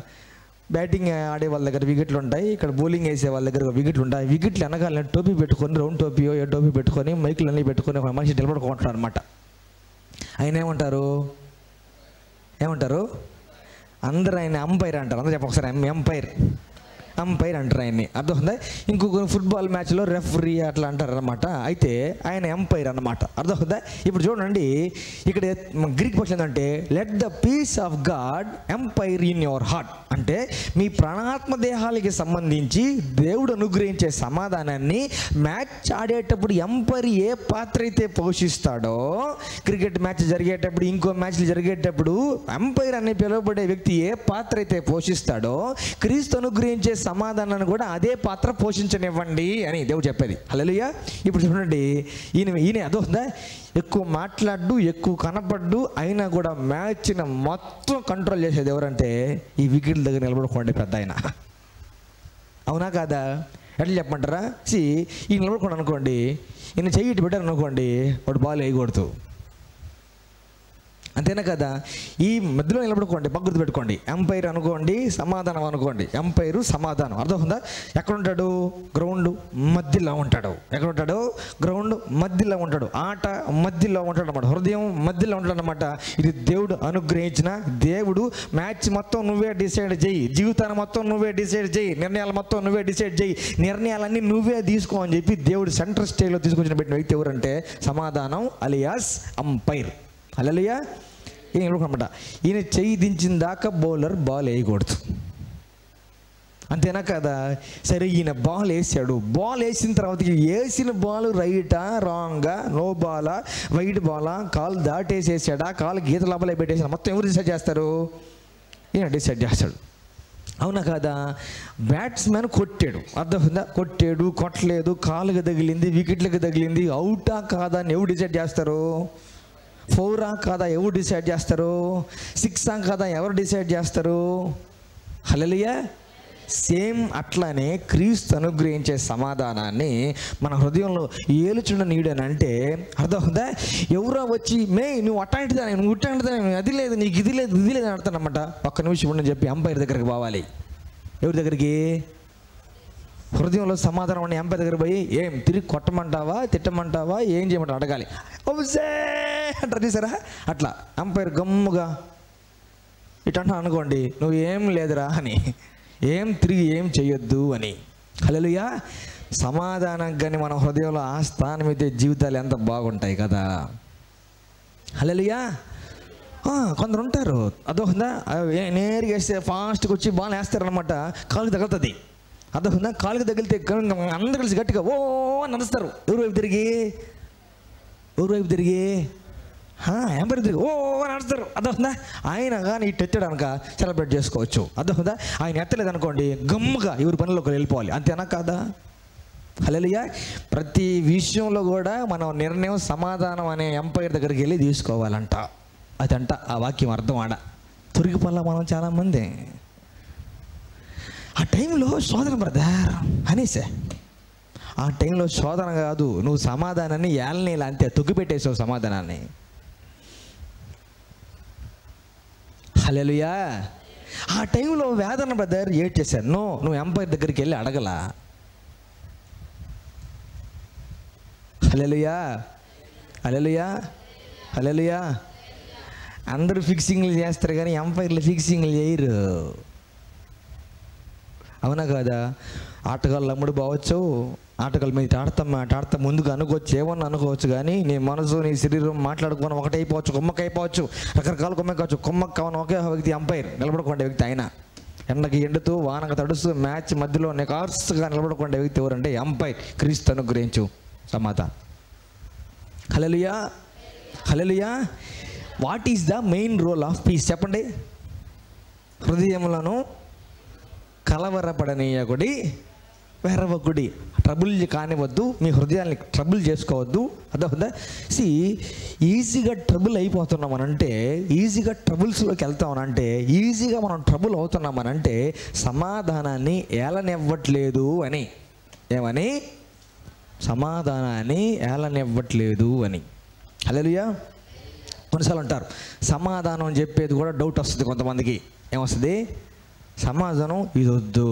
S1: బ్యాటింగ్ ఆడే వాళ్ళ దగ్గర వికెట్లు ఉంటాయి, ఇక్కడ బౌలింగ్ వేసే వాళ్ళ దగ్గర వికెట్లు ఉంటాయి. వికెట్లు వెనకాలని టోపీ పెట్టుకొని, రౌండ్ టోపీయో ఏ టోపీ పెట్టుకొని, మైకులు అన్నీ పెట్టుకొని ఒక మనిషి నిలబడుకుంటాడు అనమాట. ఆయన ఏమంటారు? అందరూ ఆయన అంపైర్ అంటారు. అందరూ చెప్ప ఒకసారి, అంపైర్ అంటారు ఆయన్ని. అర్థమవుతుందా? ఇంకొక ఫుట్బాల్ మ్యాచ్లో రెఫరీ అట్లా అంటారు అనమాట. అయితే ఆయన ఎంపైర్ అన్నమాట. అర్థమవుతుందా? ఇప్పుడు చూడండి, ఇక్కడ గ్రీక్ భాష ఏంటంటే let the peace of God empire in your heart. అంటే మీ ప్రాణాత్మ దేహాలకి సంబంధించి దేవుడు అనుగ్రహించే సమాధానాన్ని మ్యాచ్ ఆడేటప్పుడు ఎంపైర్ ఏ పాత్ర అయితే పోషిస్తాడో, క్రికెట్ మ్యాచ్ జరిగేటప్పుడు, ఇంకో మ్యాచ్లు జరిగేటప్పుడు ఎంపైర్ అని పిలువబడే వ్యక్తి ఏ పాత్ర అయితే పోషిస్తాడో, క్రీస్తు అనుగ్రహించే సమాధానాన్ని కూడా అదే పాత్ర పోషించనివ్వండి అని దేవుడు చెప్పేది. హల్లెలూయా. ఇప్పుడు చూడండి, ఈయన అదొందా, ఎక్కువ మాట్లాడు, ఎక్కువ కనపడ్డు, అయినా కూడా మ్యాచ్ని మొత్తం కంట్రోల్ చేసేది ఎవరంటే ఈ వికెట్ల దగ్గర నిలబడుకోండి పెద్ద ఆయన. అవునా కాదా? ఎట్లా చెప్పమంటారా? ఈ నిలబడుకోండి అనుకోండి, ఈయన చెయ్యి పెట్టారు అనుకోండి, వాడు బాల్ వేయకూడదు. అంతేనా కదా? ఈ మధ్యలో నిలబడుకోండి, బాగా గుర్తుపెట్టుకోండి. ఎంపైర్ అనుకోండి, సమాధానం అనుకోండి. ఎంపైరు సమాధానం, అర్థమవుతుందా? ఎక్కడ ఉంటాడు? గ్రౌండ్ మధ్యలో ఉంటాడు. ఎక్కడ ఉంటాడు? గ్రౌండ్ మధ్యలో ఉంటాడు. ఆట మధ్యలో ఉంటాడు అన్నమాట. హృదయం మధ్యలో ఉంటాడు అన్నమాట. ఇది దేవుడు అనుగ్రహించిన దేవుడు. మ్యాచ్ మొత్తం నువ్వే డిసైడ్ చేయి, జీవితాన్ని మొత్తం నువ్వే డిసైడ్ చేయి, నిర్ణయాలు మొత్తం నువ్వే డిసైడ్ చేయి, నిర్ణయాలన్నీ నువ్వే తీసుకో అని చెప్పి దేవుడు సెంటర్ స్టేజ్లో తీసుకొచ్చిన పెట్టిన వ్యక్తి ఎవరంటే సమాధానం అలియాస్ అంపైర్. హల్లెలూయా. ఈయన అనమాట, ఈయన చెయ్యి దించిన దాకా బౌలర్ బాల్ వేయకూడదు. అంతేనా కదా? సరే, ఈయన బాల్ వేసాడు. బాల్ వేసిన తర్వాత వేసిన బాల్ రైటా రాంగా, నో బాలా, వైట్ బాలా, కాలు దాటేసేసాడా, కాలు గీత లోపలే పెట్టేసాడు, మొత్తం ఎవరు డిసైడ్ చేస్తారు? ఈయన డిసైడ్ చేస్తాడు. అవునా కదా? బ్యాట్స్మెన్ కొట్టాడు, అర్థమైందా? కొట్టాడు, కొట్టలేదు, కాలుకి తగిలింది, వికెట్లకు తగిలింది, అవుటా కాదా అని ఎవరు డిసైడ్ చేస్తారు? ఫోరా కాదా ఎవరు డిసైడ్ చేస్తారు? సిక్సా కాదా ఎవరు డిసైడ్ చేస్తారు? హల్లెలూయా. సేమ్ అట్లానే క్రీస్తు అనుగ్రహించే సమాధానాన్ని మన హృదయంలో ఏలుచున్న నీడనంటే అర్థమవుతుందా? ఎవరో వచ్చి నువ్వు అట్లాంటిదాన్ని, నువ్వు ఇట్లాంటిదాన్ని, అది లేదు, నీకు ఇది లేదు, ఇది లేదు అని అడతానమాట. ఒక్క నిమిషం ఉండని చెప్పి అంపైర్ దగ్గరికి పోవాలి. ఎవరి దగ్గరికి? హృదయంలో సమాధానం అని ఎంపైర్ దగ్గర పోయి ఏం తిరిగి కొట్టమంటావా, తిట్టమంటావా, ఏం చేయమంటావా అడగాలి. అంటారు చూసారా? అట్లా అంపైర్ గమ్ముగా ఇట్లా అనుకోండి, నువ్వు ఏం లేదురా అని, ఏం తిరిగి ఏం చెయ్యొద్దు అని. హల్లెలూయా. సమాధానం కానీ మన హృదయంలో ఆ స్థానం అయితే జీవితాలు ఎంత బాగుంటాయి కదా. హల్లెలూయా. కొందరు ఉంటారు, అదొకదా నేరుగా వేస్తే ఫాస్ట్గా వచ్చి బాగా వేస్తారనమాట, కాలుకి తగులుతుంది. అదొకదా కాలుకి తగిలితే అందరు కలిసి గట్టిగా ఓ అని నడుస్తారు. ఎవరి వైపు తిరిగి? ఎవరి వైపు తిరిగి? ఎంపైర్ తిరిగి ఓ అని నడుస్తారు. అదొకదా ఆయన కానీ ఇటు ఎత్తడాక సెలబ్రేట్ చేసుకోవచ్చు. అదొకదా ఆయన ఎత్తలేదు అనుకోండి, గమ్ముగా ఎవరి పనిలోకి వెళ్ళిపోవాలి. అంతేనా కాదా? హల్లెలూయా. ప్రతి విషయంలో కూడా మనం నిర్ణయం సమాధానం అనే ఎంపైర్ దగ్గరికి వెళ్ళి తీసుకోవాలంట. అదంట ఆ వాక్యం అర్థం ఆడ తొరిగిపోలా మనం చాలామంది. ఆ టైంలో శోధన బ్రదర్ అనేసే, ఆ టైంలో శోధన కాదు, నువ్వు సమాధానాన్ని ఏళ్ళనీళ్ళు అంతే తొక్కిపెట్టేసావు సమాధానాన్ని. హల్లెలూయా. ఆ టైంలో వేదన బ్రదర్ ఏడ్ చేశాను. నువ్వు ఎంపైర్ దగ్గరికి వెళ్ళి అడగలా. హల్లెలూయా. హల్లెలూయా. హల్లెలూయా. అందరూ ఫిక్సింగ్లు చేస్తారు కానీ ఎంపైర్లు ఫిక్సింగ్లు చేయరు. అవునా కాదా? ఆటగాళ్ళు అమ్ముడు పోవచ్చు, ఆటగాళ్ళ మీద ఆడతా ముందుకు అనుకోవచ్చు, ఏమన్నా అనుకోవచ్చు, కానీ నీ మనసు నీ శరీరం మాట్లాడుకోవడం ఒకటైపోవచ్చు, కొమ్మకైపోవచ్చు, రకరకాల కొమ్మకవచ్చు. కొమ్మకు కావని ఒకే వ్యక్తి ఎంపైర్, నిలబడుకునే వ్యక్తి ఆయన. ఎండకి ఎండుతూ వానకు తడుస్తూ మ్యాచ్ మధ్యలో నికార్సుగా నిలబడుకునే వ్యక్తి ఎవరంటే ఎంపైర్. క్రీస్తు అనుగ్రహించు సమాధానం. Hallelujah. Hallelujah. What is the main role of peace చెప్పండి? హృదయములను కలవరపడనీయకుడి, వెరవకుడి. ట్రబుల్ కానివద్దు, మీ హృదయాన్ని ట్రబుల్ చేసుకోవద్దు. అర్థమవుతుందా? ఈజీగా ట్రబుల్ అయిపోతున్నామనంటే, ఈజీగా ట్రబుల్స్లోకి వెళ్తామనంటే, ఈజీగా మనం ట్రబుల్ అవుతున్నామనంటే సమాధానాన్ని ఏలనివ్వట్లేదు అని. ఏమని? సమాధానాన్ని ఏలనివ్వట్లేదు అని. హల్లెలూయా. కొన్నిసార్లు అంటారు సమాధానం చెప్పేది కూడా డౌట్ వస్తుంది కొంతమందికి. ఏమొస్తుంది? సమాధానం ఇది వద్దు,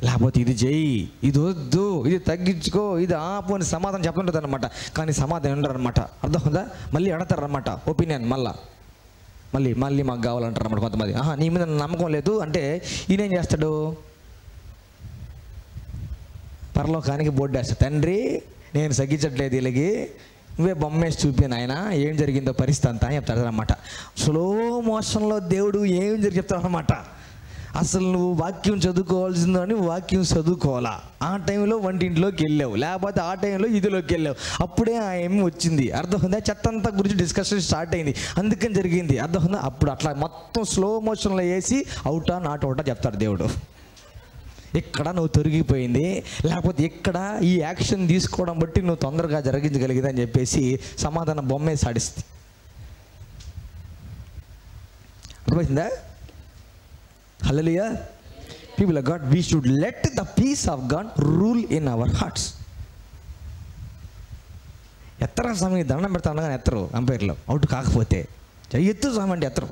S1: లేకపోతే ఇది చెయ్యి, ఇది వద్దు, ఇది తగ్గించుకో, ఇది ఆపు అని సమాధానం చెప్తుంటుంది అనమాట. కానీ సమాధానం ఉండరు అనమాట. అర్థమవుతుందా? మళ్ళీ అడతారనమాట ఒపీనియన్. మళ్ళీ మాకు కావాలంటారు అనమాట కొంతమంది. నీ మీద నమ్మకం లేదు అంటే ఈయనేం చేస్తాడు? పరలోకానికి బోర్డు వేస్తాడు. తండ్రి నేను సగ్గించట్లేదు, వీళ్ళకి నువ్వే బొమ్మేసి చూపాను ఆయన, ఏం జరిగిందో పరిస్థితి అంతా అని చెప్తాడు అనమాట. స్లో మోషన్లో దేవుడు ఏం జరిగి చెప్తాడు అనమాట. అసలు నువ్వు వాక్యం చదువుకోవాల్సిందని వాక్యం చదువుకోవాలా, ఆ టైంలో వంటింట్లోకి వెళ్ళావు, లేకపోతే ఆ టైంలో ఇదిలోకి వెళ్ళావు, అప్పుడే ఆ ఏమి వచ్చింది. అర్థమైందా? చెత్త అంతా గురించి డిస్కషన్ స్టార్ట్ అయింది, అందుకని జరిగింది. అర్థమైందా? అప్పుడు అట్లా మొత్తం స్లో మోషన్లో వేసి అవుటా నాట్ అవుటా చెప్తాడు దేవుడు. ఇక్కడ నువ్వు తొరిగిపోయింది, లేకపోతే ఇక్కడ ఈ యాక్షన్ తీసుకోవడం బట్టి నువ్వు తొందరగా జరిగించగలిగిందని చెప్పేసి సమాధానం బొమ్మే సాడిస్తుంది. అర్థమైందా? Hallelujah. People of God, we should let the peace of God rule in our hearts. ఎత్తరా సమయం దండం పెడతాను కానీ ఎత్తరు అంపైర్లో, అవుట్ కాకపోతే ఎత్తు స్వామి ఎత్తరు.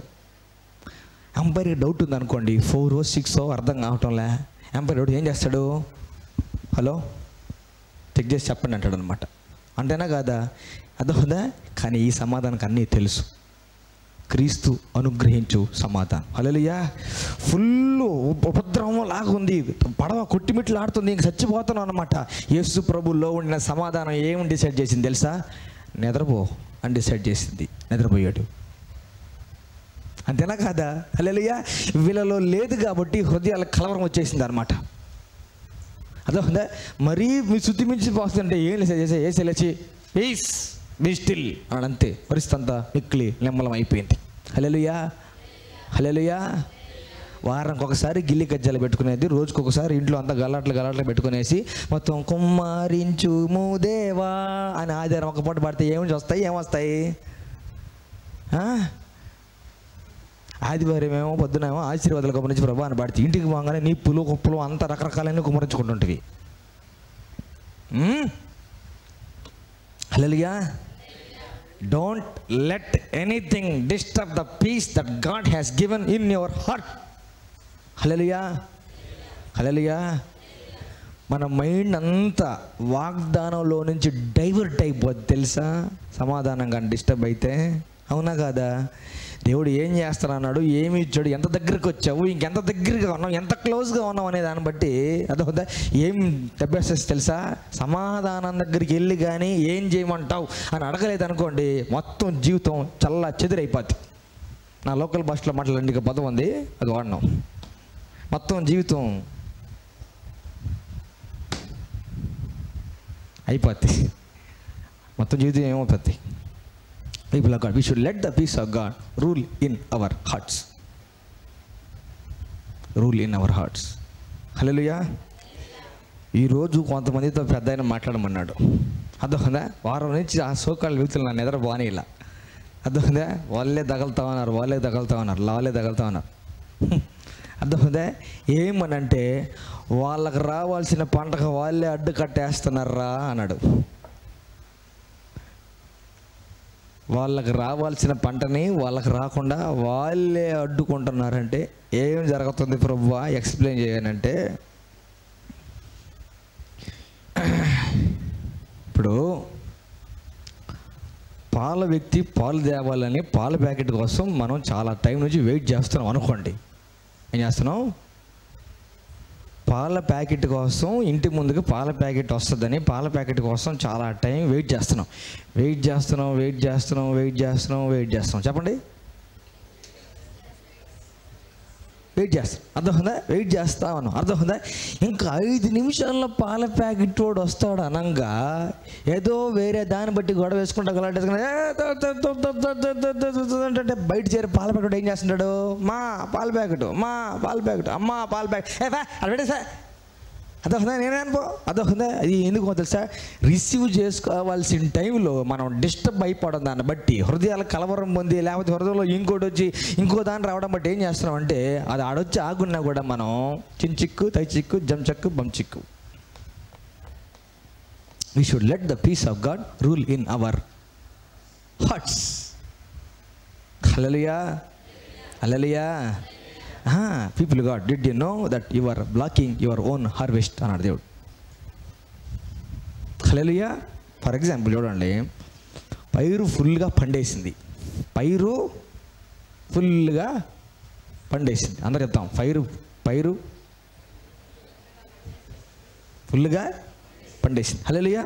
S1: ఎంపైర్కి డౌట్ ఉంది అనుకోండి, 4 or 6 అర్థం కావటంలే, ఎంపైర్ డౌట్ ఏం చేస్తాడు, హలో చెక్ చేసి చెప్పండి అంటాడు అనమాట. అంతేనా కాదా? అర్థమవుతుందా? కానీ ఈ సమాధానానికి అన్నీ తెలుసు. క్రీస్తు అనుగ్రహించు సమాధానం. హల్లెలూయా. ఫుల్ ఉపద్రవం లాగా ఉంది, పడవ కొట్టిమిట్లు ఆడుతుంది, ఇంక చచ్చిపోతున్నాం అనమాట. యేసు ప్రభులో ఉండిన సమాధానం ఏమి డిసైడ్ చేసింది తెలుసా? నిద్రపో అని డిసైడ్ చేసింది. నిద్రపోయాడు. అంతేనా కాదా? హల్లెలూయా. వీళ్ళలో లేదు కాబట్టి హృదయాల కలవరం వచ్చేసింది అనమాట. అర్థమవుతుందా? మరీ మీ శుద్ధి మించి పోతుంటే ఏం చేసే ఏసేలేచి పీస్ బీ స్టిల్ అని అంతే. పరిస్థితి అంతా మిక్కిలి నిమ్మలం అయిపోయింది. హల్లెలూయా. హల్లెలూయా. వారానికి ఒకసారి గిల్లి కజ్జాలు పెట్టుకునేది, రోజుకొకసారి ఇంట్లో అంతా గలాట్లు పెట్టుకునేసి మొత్తం కుమ్మరించుము దేవా అని ఆదివారం ఒక పూట పడితే ఏమొస్తాయి? ఆదివారం ఏమో పొద్దునేమో ఆశీర్వాదాలు కుమరించి ప్రభా అని పాడితే, ఇంటికి పోగానే నీ కుప్పలు అంతా రకరకాలన్నీ కుమరించుకుంటుంటివి. Hallelujah. Don't let anything disturb the peace that God has given in your heart. Hallelujah. Hallelujah. మన మైండ్ అంతా వాగ్దానంలో నుంచి డైవర్ట్ అయిపోద్ది తెలుసా, సమాధానంగా డిస్టర్బ్ అయితే. అవునా కాదా? దేవుడు ఏం చేస్తానన్నాడు, ఏమి ఇచ్చాడు, ఎంత దగ్గరికి వచ్చావు, ఇంకెంత దగ్గరగా ఉన్నావు, ఎంత క్లోజ్గా ఉన్నావు అనే దాన్ని బట్టి అదొద్దా ఏం దెబ్బేసేసి తెలుసా? సమాధానం దగ్గరికి వెళ్ళి కానీ ఏం చేయమంటావు అని అడగలేదు అనుకోండి, మొత్తం జీవితం చల్ల చెదిరైపోద్ది. నా లోకల్ భాషలో మాట్లాడండి పదం ఉంది, అది వాడినాం. మొత్తం జీవితం అయిపోద్ది. మొత్తం జీవితం ఏమవుతుంది? People of God, we should let the peace of God rule in our hearts. Rule in our hearts. Hallelujah. ఈరోజు కొంతమందితో పెద్ద ఆయన మాట్లాడమన్నాడు. అర్థమైందా? వారం నుంచి ఆ సోకాళ్ళ వ్యక్తులు నా నిద్ర బాగానే ఇలా. అర్థమైందా? వాళ్ళే తగలుతా ఉన్నారు. అర్థమైందా? ఏమనంటే వాళ్ళకి రావాల్సిన పంటకు వాళ్ళే అడ్డు కట్టేస్తున్నారా అన్నాడు. వాళ్ళకి రావాల్సిన పంటని వాళ్ళకి రాకుండా వాళ్ళే అడ్డుకుంటున్నారంటే ఏం జరుగుతుంది ప్రభువా, ఎక్స్ప్లెయిన్ చేయనంటే, ఇప్పుడు పాల వ్యక్తి పాలు తేవాలని పాల ప్యాకెట్ కోసం మనం చాలా టైం నుంచి వెయిట్ చేస్తున్నాం అనుకోండి. ఏం చేస్తున్నాం? పాల ప్యాకెట్ కోసం ఇంటి ముందుకు పాల ప్యాకెట్ వస్తుందని పాల ప్యాకెట్ కోసం చాలా టైం వెయిట్ చేస్తున్నాం. చెప్పండి. వెయిట్ చేస్తాం. అర్థమైందా? వెయిట్ చేస్తా ఉన్నాం. అర్థమైందా? ఇంకా 5 నిమిషాల్లో పాల ప్యాకెట్ వాడు వస్తాడు అనంగా ఏదో వేరే దాన్ని బట్టి గొడవ వేసుకుంటా గలాటేసుకుంటా అంటే బయట చేరి పాల ప్యాకెట్ ఏం చేస్తుంటాడు? మా పాల ప్యాకెట్ అమ్మా పాల ప్యాకెట్ అదే సార్. అదొకదా నేనే అనుకో. అదొకదా అది ఎందుకో తెలుసా? రిసీవ్ చేసుకోవాల్సిన టైంలో మనం డిస్టర్బ్ అయిపోవడం దాన్ని బట్టి హృదయాల కలవరం పొంది, లేకపోతే హృదయంలో ఇంకోటి వచ్చి ఇంకో దాన్ని రావడం బట్టి ఏం చేస్తున్నాం అంటే అది ఆడొచ్చి ఆగున్నా కూడా మనం చిక్కు తై చిక్కు జమ్ చెక్కు బమ్ చిక్కు. We should let the peace of God rule in our hearts. Hallelujah. Hallelujah. People God, did you know that you are blocking your own harvest అన్నాడు దేవుడు. హల్లెలూయా. ఫర్ ఎగ్జాంపుల్ చూడండి, పైరు ఫుల్గా పండేసింది. అందరు చెప్తాం, పైరు ఫుల్గా పండేసింది. హల్లెలూయా.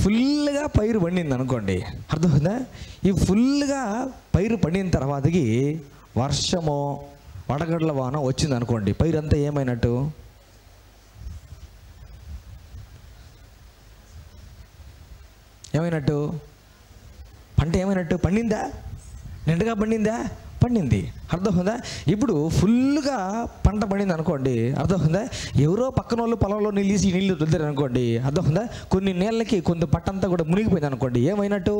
S1: ఫుల్గా పైరు పండింది అనుకోండి. అర్థమవుతుందా? ఈ ఫుల్గా పైరు పండిన తర్వాతకి వర్షమో వడగడ్ల వాన వచ్చింది అనుకోండి, పైరు అంతా ఏమైనట్టు? పంట ఏమైనట్టు? పండిందా? నిండుగా పండిందా? పండింది. అర్థమవుతుందా? ఇప్పుడు ఫుల్గా పంట పండింది అనుకోండి. అర్థమవుతుందా? ఎవరో పక్కన వాళ్ళు పొలంలో నీళ్ళు వదిలేరు అనుకోండి. అర్థమవుతుందా? కొన్ని నీళ్ళకి కొంత పంట అంతా కూడా మునిగిపోయింది అనుకోండి, ఏమైనట్టు?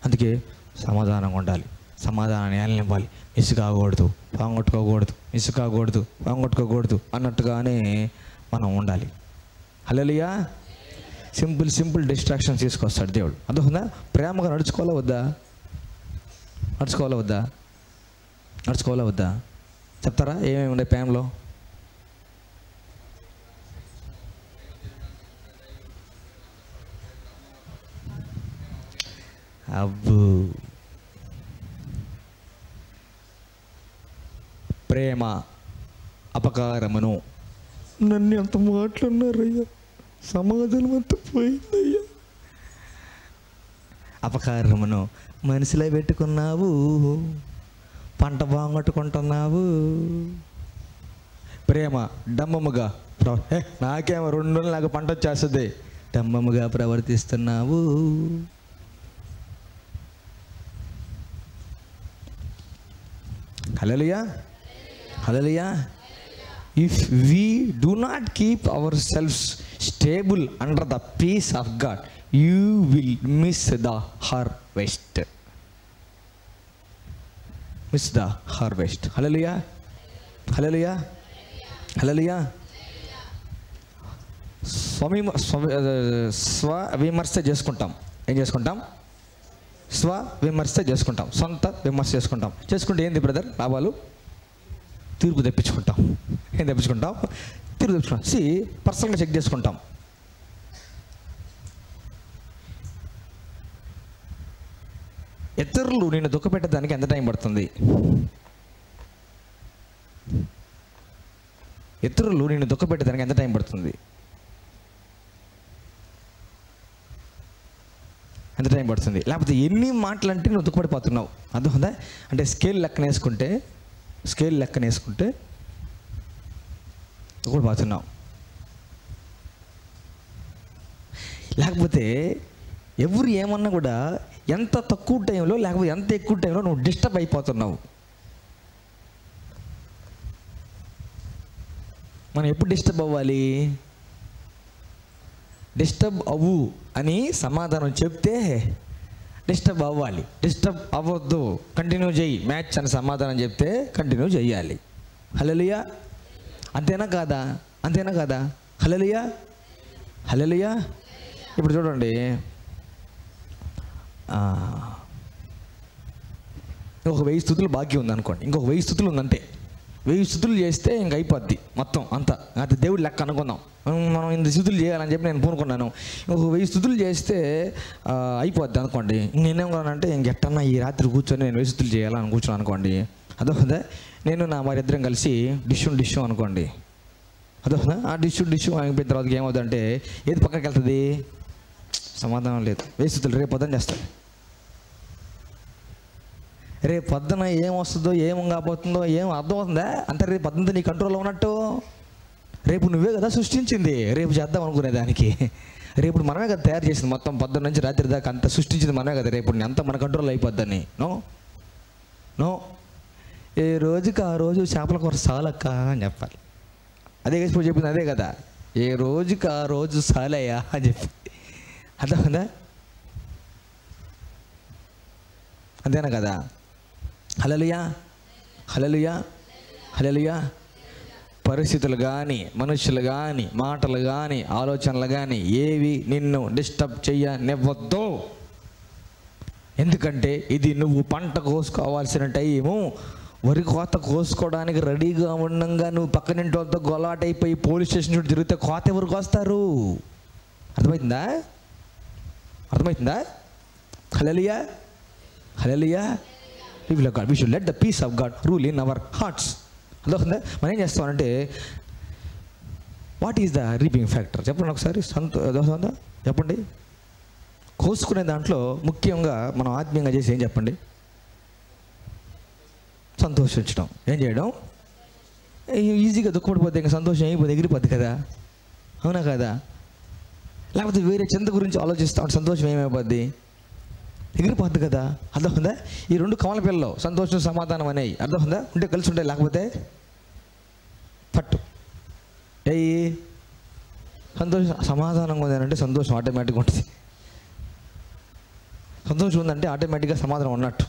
S1: అందుకే సమాధానంగా ఉండాలి, సమాధానాన్ని ఏలనివ్వాలి. పోగొట్టుకోకూడదు అన్నట్టుగానే మనం ఉండాలి. హల్లెలూయా. సింపుల్ డిస్ట్రాక్షన్ తీసుకొస్తాడు దేవుడు. అర్థమవుతుందా? ప్రేమగా నడుచుకోవాలా వద్దా? నడుచుకోవాలా వద్దా? చెప్తారా ఏమేమి ఉన్నాయి ప్రేమలో? అబ్బు, ప్రేమ అపకారమును. నన్ను ఎంత మాట్లాడినారయ్యా, సమాధానం అంతా పోయిందయ్యా. అపకారమును మనసులో పెట్టుకున్నావు, పంట బాగొట్టుకుంటున్నావు. ప్రేమ డమ్మముగా నాకేమో 2 రోజులు నాకు పంట వచ్చేస్తుంది, డమ్మముగా ప్రవర్తిస్తున్నావు. హల్లెలూయా. If we do not keep ourselves stable under the peace of God, you will miss the harvest. Hallelujah. స్వవిమర్శ చేసుకుంటాం. ఏం చేసుకుంటాం? స్వవిమర్శ చేసుకుంటాం, సొంత విమర్శ చేసుకుంటే ఏంది బ్రదర్ లాభాలు? తీర్పు తెప్పించుకుంటాం. ఏం తెప్పించుకుంటాం? తీర్పు తెప్పించుకుంటాం. పర్సనల్గా చెక్ చేసుకుంటాం. ఇతరులు నేను దుఃఖపెట్టడానికి ఎంత టైం పడుతుంది? ఇతరులు నేను దుఃఖపెట్టడానికి ఎంత టైం పడుతుంది? ఎంత టైం పడుతుంది? లేకపోతే ఎన్ని మాటలు అంటే నువ్వు దుఃఖపడిపోతున్నావు? అర్థమవుతుందా? అంటే స్కేల్ లెక్కన వేసుకుంటే దుఃఖపడిపోతున్నావు. లేకపోతే ఎవరు ఏమన్నా కూడా ఎంత తక్కువ టైంలో లేకపోతే ఎంత ఎక్కువ టైంలో నువ్వు డిస్టర్బ్ అయిపోతున్నావు. మనం ఎప్పుడు డిస్టర్బ్ అవ్వాలి? డిస్టర్బ్ అవ్వు అని సమాధానం చెప్తే డిస్టర్బ్ అవ్వాలి. డిస్టర్బ్ అవ్వద్దు, కంటిన్యూ చేయి మ్యాచ్ అని సమాధానం చెప్తే కంటిన్యూ చేయాలి. హల్లెలూయా. అంతేనా కాదా? హల్లెలూయా. ఇప్పుడు చూడండి, ఒక 1000 స్తుతులు బాకీ ఉందనుకోండి, ఇంకొక 1000 స్తుతులు ఉందంటే 1000 స్తుతులు చేస్తే ఇంక అయిపోద్ది మొత్తం అంతా. అది దేవుడి లెక్క అనుకుందాం. మనం 8 స్తుతులు చేయాలని చెప్పి నేను పూనుకున్నాను. ఇంకొక 1000 స్తుతులు చేస్తే అయిపోద్ది అనుకోండి. నేనేమనుకున్నానంటే ఇంకెట్టన్నా ఈ రాత్రి కూర్చొని నేను 1000 స్తుతులు చేయాలని కూర్చొని అనుకోండి. అదొకదా, నేను నా వారిద్దరం కలిసి డిష్ అనుకోండి. అదొకదా, ఆ డిష్ అయిపోయిన తర్వాత ఏమవుతుందంటే ఏది పక్కకి వెళ్తుంది? సమాధానం లేదు. 1000 స్తుతులు రేపు పొద్దున చేస్తాను. రేపు పొద్దున ఏం వస్తుందో ఏం కాబోతుందో ఏం అర్థమవుతుందా? అంటే రేపు పొద్దున నీ కంట్రోల్లో ఉన్నట్టు. రేపు నువ్వే కదా సృష్టించింది రేపు చేద్దాం అనుకునేదానికి. రేపు మనమే కదా తయారు చేసింది మొత్తం, పొద్దున్న నుంచి రాత్రి దాకా అంత సృష్టించింది మనమే కదా. రేపు అంతా మన కంట్రోల్ అయిపోద్దని. నో ఏ రోజుకి ఆ రోజు చేపల కూర సాలక్క అని చెప్పాలి. అదే ఇప్పుడు చెప్పింది అదే కదా, ఏ రోజుకి ఆ రోజు సాలయ్యా అని చెప్పి. అర్థమైందా? అంతేనా కదా? హల్లెలూయా. పరిస్థితులు కానీ, మనుషులు కానీ, మాటలు కానీ, ఆలోచనలు కానీ ఏవి నిన్ను డిస్టర్బ్ చెయ్యనివ్వద్దు. ఎందుకంటే ఇది నువ్వు పంట కోసుకోవాల్సిన టైము. వరి కోత కోసుకోవడానికి రెడీగా ఉండగా నువ్వు పక్కనింటి వాళ్ళతో గొలాటైపోయి పోలీస్ స్టేషన్ చుట్టూ తిరిగితే కోత ఎవరు కోస్తారు? అర్థమవుతుందా? హల్లెలూయా. People of God, we should let the peace of God rule in our hearts. అదొకదా, మనం ఏం చేస్తామంటే what is the reaping factor చెప్పండి ఒకసారి. చెప్పండి. కోసుకునే దాంట్లో ముఖ్యంగా మనం ఆత్మీయంగా చేసి ఏం చెప్పండి? సంతోషించడం. ఏం చేయడం? ఈజీగా దుఃఖపడిపోతే ఇంకా సంతోషం అయిపోతే ఎగిరిపోద్ది కదా, అవునా కదా? లేకపోతే వేరే చింత గురించి ఆలోచిస్తా ఉంటే సంతోషం ఏమైపోద్ది? ఎగిరిపోద్ది కదా. అర్థమవుందా? ఈ 2 కమల పిల్లలు సంతోషం సమాధానం అనేవి అర్థమవుందా? ఉంటే కలిసి ఉంటాయి, లేకపోతే పట్టు. సంతోషం సమాధానంగా ఉందంటే సంతోషం ఆటోమేటిక్గా ఉంటుంది. సంతోషం ఉందంటే ఆటోమేటిక్గా సమాధానం ఉన్నట్టు.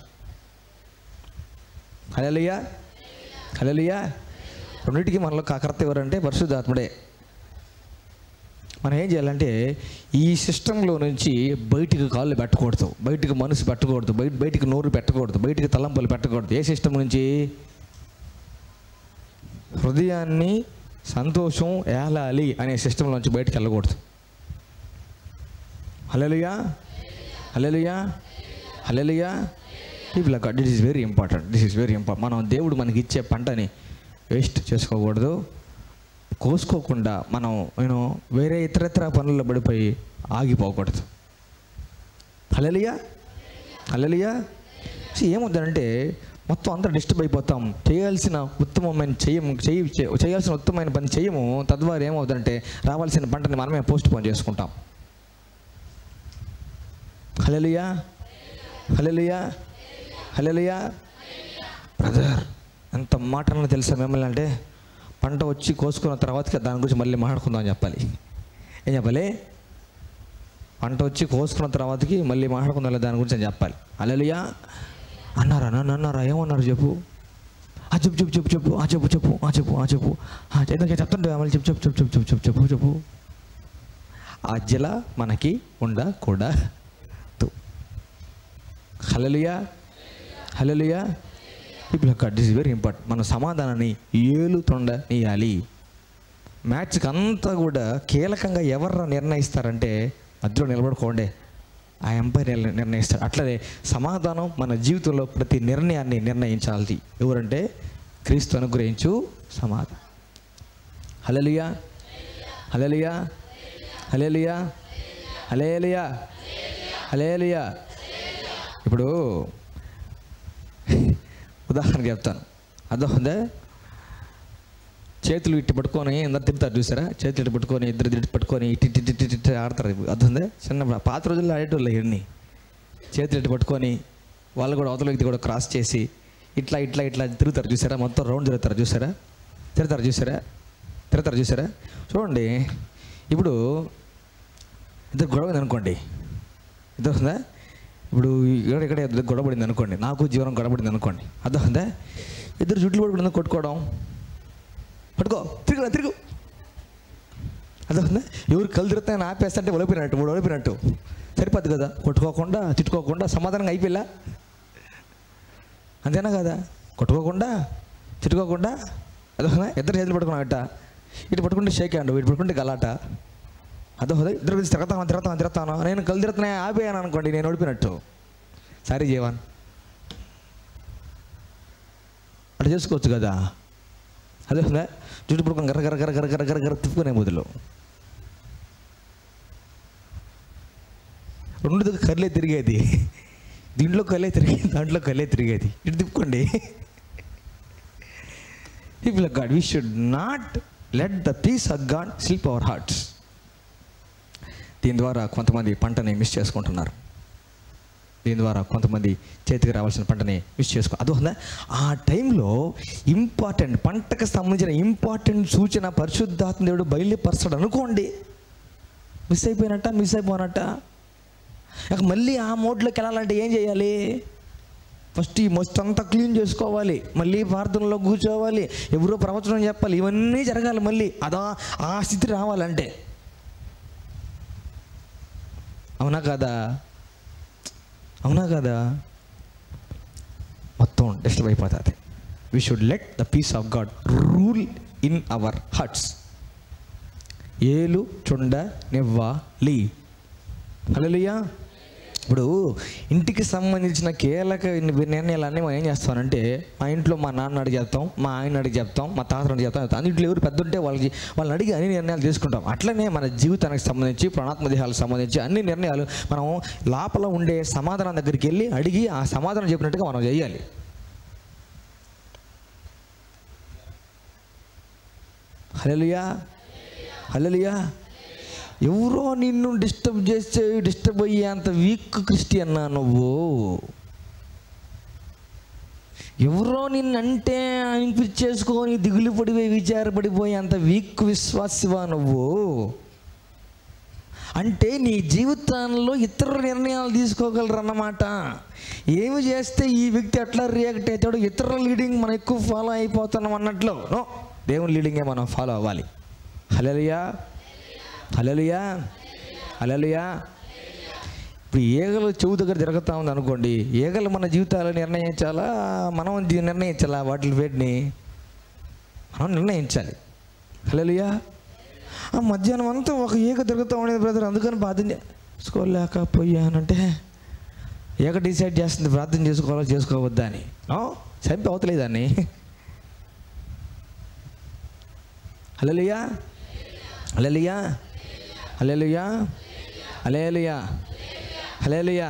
S1: హల్లెలూయా. రెండింటికి మనలో కాకర్త ఎవరంటే పరిశుద్ధాత్ముడే. మనం ఏం చేయాలంటే ఈ సిస్టంలో నుంచి బయటికి కాళ్ళు పెట్టకూడదు, బయటికి మనసు పెట్టకూడదు, బయటికి నోరు పెట్టకూడదు, బయటికి తలంపులు పెట్టకూడదు. ఏ సిస్టమ్ నుంచి? హృదయాన్ని సంతోషం ఏలాలి అనే సిస్టంలో నుంచి బయటికి వెళ్ళకూడదు. Hallelujah, hallelujah, hallelujah. People of God, this is very important. This is very important. మనం దేవుడు మనకి ఇచ్చే పంటని వేస్ట్ చేసుకోకూడదు. కోసుకోకుండా మనం వేరే ఇతరత్ర పనుల్లో పడిపోయి ఆగిపోకూడదు. హల్లెలూయా, హల్లెలూయా. ఏమవుతుందంటే మొత్తం అంతా డిస్టర్బ్ అయిపోతాం. చేయాల్సిన ఉత్తమమైన పని చేయము. తద్వారా ఏమవుతుందంటే రావాల్సిన పంటని మనమే పోస్ట్ పోన్ చేసుకుంటాం. హల్లెలూయా, హల్లెలూయా, హల్లెలూయా. బ్రదర్, ఎంత మాటలను తెలుసా మిమ్మల్ని అంటే, పంట వచ్చి కోసుకున్న తర్వాతకి దాని గురించి మళ్ళీ మాట్లాడుకుందాం అని చెప్పాలి. ఏం చెప్పాలి? పంట వచ్చి కోసుకున్న తర్వాతకి మళ్ళీ మాట్లాడుకుందాం దాని గురించి అని చెప్పాలి. హల్లెలూయా. అన్నారా? నన్ను అన్నారా? ఏమన్నారు చెప్పు? చెప్పు చెప్పు చెప్పు చెప్పు చెప్పు చెప్పు చెప్పు చెప్పు చెప్తుంటే మళ్ళీ చెప్పు చెప్పు చెప్పు చెప్పు చెప్పు చెప్పు చెప్పు. ఆ జల మనకి ఉండకూడదు. Hallelujah, hallelujah. People of God, this is very important. మన సమాధానాన్ని ఏలుతుండనియాలి. మ్యాచ్కి అంతా కూడా కీలకంగా ఎవరు నిర్ణయిస్తారంటే మధ్యలో నిలబడుకోండి, ఆ ఎంపైర్ నిర్ణయిస్తాడు. అట్లనే సమాధానం మన జీవితంలో ప్రతి నిర్ణయాన్ని నిర్ణయించాలి. ఎవరంటే క్రీస్తు అనుగ్రహించు సమాధానం. హల్లెలూయా, హల్లెలూయా, హల్లెలూయా, హల్లెలూయా, హల్లెలూయా. ఇప్పుడు ఉదాహరణ చెప్తాను, అర్థమవుతుందా? చేతులు ఇట్టి పట్టుకొని అందరు తిప్పుతారు చూసారా? చేతులు ఇటు పట్టుకొని ఇద్దరు పట్టుకొని ఇట్టి ఆడతారు. అర్థందే? చిన్నప్పుడు పాత రోజుల్లో ఆడేటోళ్ళు ఇవన్నీ. చేతులు ఇటు పట్టుకొని వాళ్ళు కూడా అవతల వ్యక్తి కూడా క్రాస్ చేసి ఇట్లా ఇట్లా ఇట్లా తిరుగుతారు చూసారా? మొత్తం రౌండ్ తిరుగుతారు చూసారా? తిరుగుతారు చూసారా? చూడండి, ఇప్పుడు ఇద్దరు గొడవ అనుకోండి, అర్థమవుతుందా? ఇప్పుడు ఇక్కడ గొడవ పడింది అనుకోండి, నాకు జీవనం గొడవ పడింది అనుకోండి, అర్థమవుతుందా? ఇద్దరు జుట్లు పడుకుందా కొట్టుకోవడం, పట్టుకో తిరుగు అర్థమవుతుందా? ఎవరు కళ్ళు తిరుగుతాయని ఆపేస్తే ఓడిపోయినట్టు సరిపోద్ది కదా. కొట్టుకోకుండా తిట్టుకోకుండా సమాధానంగా అయిపోయిలా, అంతేనా కదా? కొట్టుకోకుండా తిట్టుకోకుండా అర్థమవుతుందా? ఇద్దరు చేతులు పట్టుకున్నాట, ఇటు పట్టుకుంటే షేక్ హ్యాండ్, ఇటు పట్టుకుంటే గలాట, అర్థమవుతుంది? ఇద్దరు కలిసి తిరుగుతాను నేను కళ్ళు తిరుగుతున్నాయి ఆపేయాను అనుకోండి, నేను ఓడిపోయినట్టు. సారీ జీవన్, అట్లా చేసుకోవచ్చు కదా. అదే జుట్టు పడుకొని గర్ర తిప్పుకునే బదులు రెండు దగ్గర కర్లే తిరిగేది, దీంట్లో కళ్ళే తిరిగేది, దాంట్లో కళ్ళే తిరిగేది. ఇటు తిప్పుకోండి. People of God, we should not let the peace of God sleep our hearts. దీని ద్వారా కొంతమంది పంటని మిస్ చేసుకుంటున్నారు. దీని ద్వారా కొంతమంది చేతికి రావాల్సిన పంటని మిస్ అదొందా? ఆ టైంలో ఇంపార్టెంట్ పంటకు సంబంధించిన ఇంపార్టెంట్ సూచన పరిశుద్ధాత్మ దేవుడు బయలుపరచడు అనుకోండి, మిస్ అయిపోయినట్ట. ఇక మళ్ళీ ఆ మోడ్లోకి వెళ్ళాలంటే ఏం చేయాలి? ఫస్ట్ ఈ మొత్తం అంతా క్లీన్ చేసుకోవాలి, మళ్ళీ ప్రార్థనలో కూర్చోవాలి, ఎవరో ప్రవచనం చెప్పాలి, ఇవన్నీ జరగాలి. మళ్ళీ ఆ స్థితి రావాలంటే, అవునా కదా? మొత్తం డిస్టర్బ్ అయిపోతుంది. We should let the peace of God rule in our hearts. ఏలు చుండ నివ్వాలి. హల్లెలూయా. ఇప్పుడు ఇంటికి సంబంధించిన కీలక నిర్ణయాలన్నీ మనం ఏం చేస్తామంటే, మా ఇంట్లో మా నాన్న అడిగి చెప్తాం, మా ఆయన అడిగి చెప్తాం, మా తాత అడిగి చెప్తాం. అన్నింటిలో ఎవరు పెద్ద ఉంటే వాళ్ళని అడిగి అన్ని నిర్ణయాలు తీసుకుంటాం. అట్లనే మన జీవితానికి సంబంధించి, ప్రాణాత్మ దేహాలకు సంబంధించి అన్ని నిర్ణయాలు మనం లోపల ఉండే సమాధానం దగ్గరికి వెళ్ళి అడిగి ఆ సమాధానం చెప్పినట్టుగా మనం చేయాలి. హల్లెలూయా, హల్లెలూయా. ఎవరో నిన్ను డిస్టర్బ్ అయ్యేంత వీక్ క్రిస్టియన్నా నువ్వు? ఎవరో నిన్నంటే అనిపించేసుకొని దిగులు పడిపోయి విచారపడిపోయి అంత వీక్ విశ్వాసివా నువ్వు? అంటే నీ జీవితంలో ఇతర నిర్ణయాలు తీసుకోగలరు అన్నమాట. ఏమి చేస్తే ఈ వ్యక్తి అట్లా రియాక్ట్ అవుతాడు, ఇతరుల లీడింగ్ మనం ఎక్కువ ఫాలో అయిపోతున్నాం అన్నట్లు. నో, దేవుని లీడింగే మనం ఫాలో అవ్వాలి. హల్లెలూయా, హల్లెలూయా, హల్లెలూయా. ఇప్పుడు ఈగలు చెవు దగ్గర తిరుగుతూ ఉంది అనుకోండి, ఈగలు మన జీవితాలు నిర్ణయించాలా, మనం నిర్ణయించాలా? వాటి వేటిని మనం నిర్ణయించాలి. హల్లెలూయా. ఆ మధ్యాహ్నం అంతా ఒక ఈగ తిరుగుతూ ఉండేది బ్రదర్, అందుకని ప్రార్థన చేసుకోలేకపోయానంటే ఈగ డిసైడ్ చేస్తుంది ప్రార్థన చేసుకోవాలా చేసుకోవద్దా అని. చంపి అవతలేదాన్ని. హల్లెలూయా, హల్లెలూయా, హల్లెలూయా, హల్లెలూయా, హల్లెలూయా.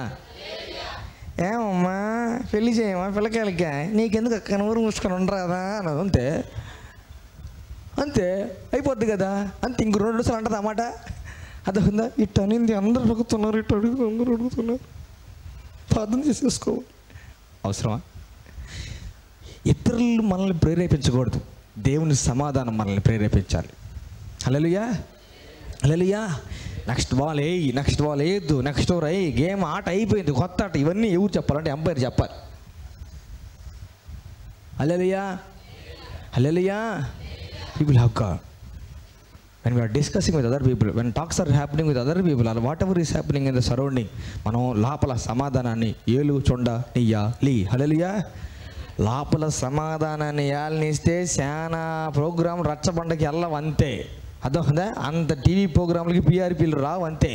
S1: ఏమమ్మా పెళ్ళి చేయమా పిల్లకాయలకి, నీకెందుకు అక్క నోరు మూసుకొని ఉండరాదా అన్నది. అంతే అంతే అయిపోద్ది కదా, అంతే. ఇంక 2 రోజులు అంటది అన్నమాట. అదొందా ఇట్ట అనింది, అందరూ అడుగుతున్నారు, ఇట్ట అందరూ అడుగుతున్నారు, ప్రార్థన చేసేసుకోవాలి. అవసరమా? ఇతరులు మనల్ని ప్రేరేపించకూడదు, దేవుని సమాధానం మనల్ని ప్రేరేపించాలి. హల్లెలూయా, హల్లెలూయా. నెక్స్ట్ బాల్ వేయి, నెక్స్ట్ బాల్ వేయద్దు, నెక్స్ట్ ఓవర్ అయ్యి, గేమ్ ఆట అయిపోయింది, కొత్త ఆట. ఇవన్నీ ఎవరు చెప్పాలంటే ఎంపైర్ చెప్పాలి. హల్లెలూయా, హల్లెలూయా. People have God. When we are discussing with other people, when talks are happening with other people, or whatever is happening in the surrounding, మనం లోపల సమాధానాన్ని ఏలు చొండ నియ్యాలి. హల్లెలూయా. లోపల సమాధానాన్ని ఏళ్ళనిస్తే చాలా ప్రోగ్రాం రచ్చబండకి వెళ్ళవు, అంతే. అదొకదా, అంత టీవీ ప్రోగ్రాంలకి పిఆర్పీలు రావు, అంతే.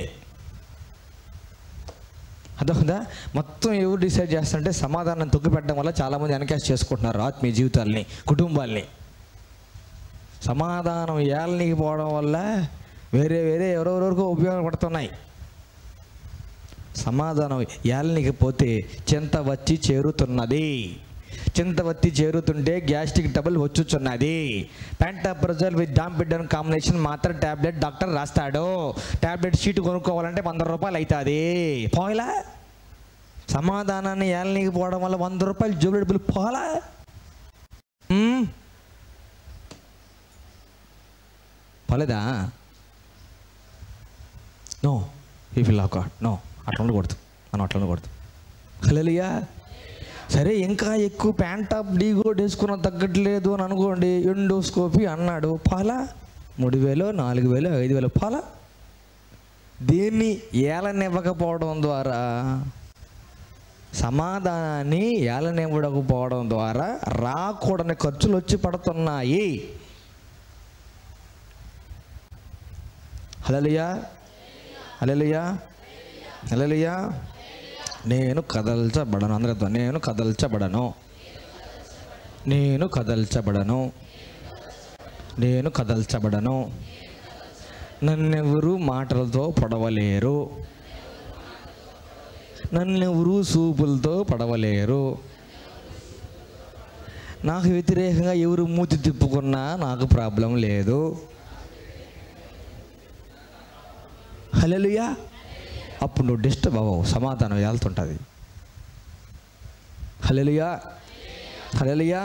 S1: అదొకదా. మొత్తం ఎవరు డిసైడ్ చేస్తారంటే సమాధానం తొక్కిపెట్టడం వల్ల చాలామంది ఎన్కాష్ చేసుకుంటున్నారు ఆత్మీయ జీవితాల్ని, కుటుంబాల్ని. సమాధానం ఏళ్ళనికి పోవడం వల్ల వేరే ఎవరెవరికో ఉపయోగపడుతున్నాయి. సమాధానం ఏళ్ళనికి పోతే చింత వచ్చి చేరుతున్నది. చింత వచ్చి చేరుతుంటే గ్యాస్ట్రిక్ ట్రబుల్ వచ్చుచున్నది. పెంటాప్రజోల్ విత్ డాంపిడన్ కాంబినేషన్ మాత్రం ట్యాబ్లెట్ డాక్టర్ రాస్తాడు. ట్యాబ్లెట్ షీట్ కొనుక్కోవాలంటే 100 రూపాయలు అవుతుంది. పోయలా సమాధానాన్ని ఏళ్ళనికి పోవడం వల్ల 100 రూపాయలు జోబులు డబ్బులు పోలా. పోలేదా? నో, ఈ ఫిల్ ఆఫ్ గాడ్. నో, అట్లా ఉండకూడదు, మనం అట్లా ఉండకూడదు. హల్లెలూయా. సరే, ఇంకా ఎక్కువ ప్యాంట్ టాప్ డీగోడ్ వేసుకున్న తగ్గట్లేదు అని అనుకోండి, ఎండోస్కోపీ అన్నాడు, పాలా 3000, 4000, 5000 పాలా. దీన్ని ఏలనివ్వకపోవడం ద్వారా, సమాధానాన్ని ఏలనివ్వకపోవడం ద్వారా రాకూడని ఖర్చులు వచ్చి పడుతున్నాయి. హల్లెలూయా, హల్లెలూయా, హల్లెలూయా. నేను కదల్చబడను. అందరితో నేను కదల్చబడను, నేను కదల్చబడను, నేను కదల్చబడను. నన్నెవరు మాటలతో పొడవలేరు, నన్నెవరు సూపులతో పడవలేరు. నాకు వ్యతిరేకంగా ఎవరు మూతి తిప్పుకున్నా నాకు ప్రాబ్లం లేదు. హల్లెలూయా. అప్పుడు నువ్వు డిస్టర్బ్ అవ్వవు, సమాధానం వెళ్తుంటుంది. హల్లెలూయా, హల్లెలూయా.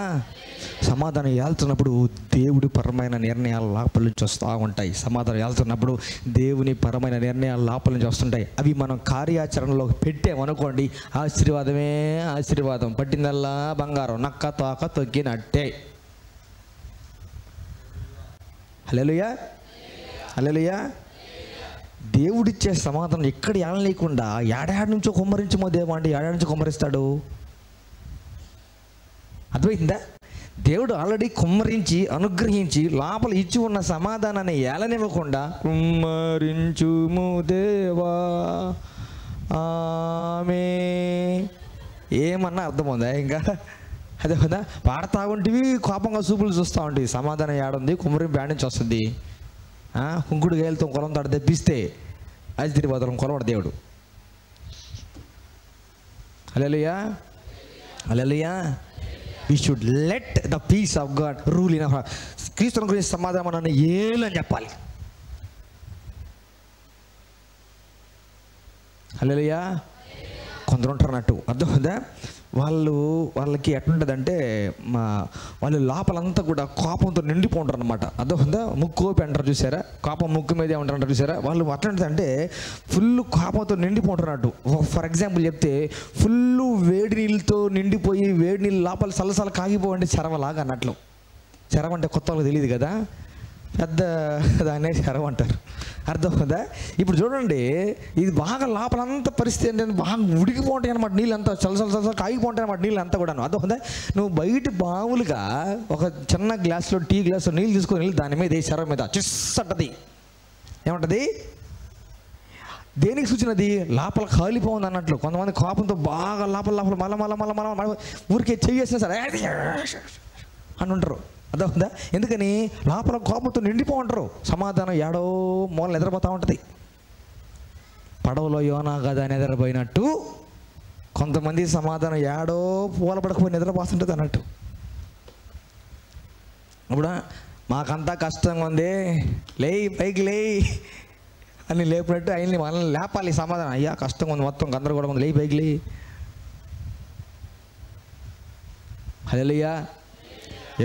S1: సమాధానం వెళ్తున్నప్పుడు దేవుడి పరమైన నిర్ణయాలు లోపల నుంచి వస్తూ ఉంటాయి. సమాధానం వెళ్తున్నప్పుడు దేవుని పరమైన నిర్ణయాలు లోపల నుంచి వస్తుంటాయి. అవి మనం కార్యాచరణలో పెట్టామనుకోండి, ఆశీర్వాదమే ఆశీర్వాదం. పట్టిందల్లా బంగారం, నక్క తోక తొక్కినట్టే. హల్లెలూయా, హల్లెలూయా. దేవుడిచ్చే సమాధానం ఎక్కడ ఏడలేకుండా ఏడాడి నుంచో కుమ్మరించమో దేవా అంటే ఏడాడి నుంచి కుమ్మరిస్తాడు. అర్థమైందా? దేవుడు ఆల్రెడీ కుమ్మరించి అనుగ్రహించి లోపల ఇచ్చి ఉన్న సమాధానాన్ని ఏలనివ్వకుండా కుమ్మరించుము దేవా ఆమె ఏమన్నా అర్థమవుందా? ఇంకా అదే కదా, పాడతా ఉంటివి, కోపంగా చూపులు చూస్తూ ఉంటివి. సమాధానం ఏడుంది? కుమ్మరింపు ఏడ నుంచి వస్తుంది? కుంకుడు గాయలతో కొలం తాడు తెప్పిస్తే ఆశీర్వాదం కొలవడు దేవుడు. హల్లెలూయా, హల్లెలూయా. We should let the peace of God rule in our heart. క్రీస్తుని గురించి సమాధానం ఏలు అని చెప్పాలి. హల్లెలూయా. కొందరు ఉంటారు అన్నట్టు, అర్థమైందా? వాళ్ళకి ఎట్లుంటుందంటే వాళ్ళు లోపలంతా కూడా కోపంతో నిండిపోంటారు అనమాట. అర్థమైందా? ముక్కోపి అంటారు చూసారా, కోపం ముక్కు మీదే ఉంటారంటారు చూసారా. వాళ్ళు ఎట్లుంటుందంటే ఫుల్ కోపంతో నిండిపోంటున్నట్టు. ఫర్ ఎగ్జాంపుల్ చెప్తే, ఫుల్ వేడి నీళ్ళతో నిండిపోయి వేడి నీళ్ళు లోపల సలసల కాగిపోవండి చెరవలాగా అన్నట్లు. చెరవ అంటే కొత్త వాళ్ళకి తెలియదు కదా. పెద్ద దాన్ని ఎరవంటారు. అర్థమవుతుందా? ఇప్పుడు చూడండి, ఇది బాగా లోపలంతా పరిస్థితి ఏంటంటే బాగా ఉడికిపోంటాయి అనమాట, నీళ్ళు అంతా చల్ల కాగిపోంటాయి అనమాట నీళ్ళు అంతా కూడాను. అర్థమవుతుందా? నువ్వు బయట మామూలుగా ఒక చిన్న గ్లాసులో టీ గ్లాసులో నీళ్ళు తీసుకొని దాని మీద శరం మీద చిస్సంటది. ఏమంటది? దేనికి సూచనది? లోపల కాలిపోతుంది అన్నట్లు. కొంతమంది కోపంతో బాగా లోపల మళ్ళీ ఊరికే చెయ్యేసినా సరే అని ఉంటారు. అర్థమవుతుందా? ఎందుకని? లోపల కోపంతో నిండిపో ఉంటారు. సమాధానం ఏడో మూల నిద్రపోతూ ఉంటుంది. పడవలో యోనా కదా నిద్రపోయినట్టు కొంతమంది సమాధానం ఏడో పూల పడకపోయి నిద్రపోతుంటుంది అన్నట్టు. అప్పుడు మాకంతా కష్టంగా ఉంది, లేయి పైకి లేయి అని లేపినట్టు ఆయన్ని మనల్ని లేపాలి. సమాధానం, అయ్యా కష్టంగా ఉంది, మొత్తం గందరగోళం ఉంది, లేయి పైకి లేయి. హల్లెలూయా.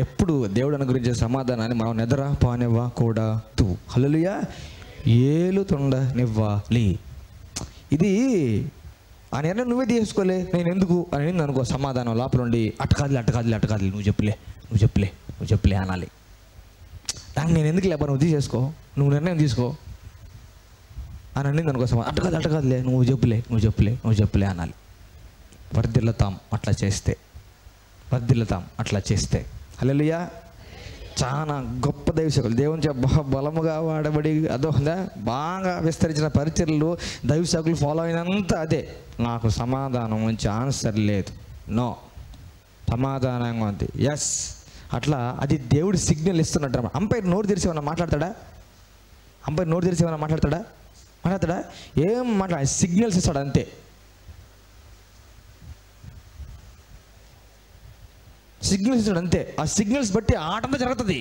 S1: ఎప్పుడు దేవుడు అనుగ్రహించే సమాధానాన్ని మనం నిద్ర పానివ్వకూడదు. హల్లెలూయా. ఏలుతుండనివ్వాలి. ఇది ఆ నిర్ణయం నువ్వే తీసుకోలే, నేను ఎందుకు అని అనుకో. సమాధానం లోపల ఉండి అట్టకాదులే నువ్వు చెప్పలే అనాలి. దాన్ని నేను ఎందుకు లేపా, నువ్వు తీసేసుకో, నువ్వు నిర్ణయం తీసుకో అని అనింది అనుకో. అట్టకాదులే నువ్వు చెప్పలే అనాలి. వర్ధిల్లుతాం అట్లా చేస్తే. హల్లెలూయా. చాలా గొప్ప దైవసేవకులు దేవుని బలముగా వాడబడి అదోందా బాగా విస్తరించిన పరిచర్లు దైవసేవకులు ఫాలో అయినంత అదే. నాకు సమాధానం నుంచి ఆన్సర్ లేదు, నో, సమాధానంగా ఉంది, ఎస్, అట్లా అది దేవుడు సిగ్నల్ ఇస్తున్నట్టు. అంపైర్ నోరు తెరిచి ఏమన్నా మాట్లాడతాడా? ఏం సిగ్నల్స్ ఇస్తాడు అంతే. సిగ్నల్స్ ఇస్తాడు అంతే. ఆ సిగ్నల్స్ బట్టి ఆటంతా జరుగుతుంది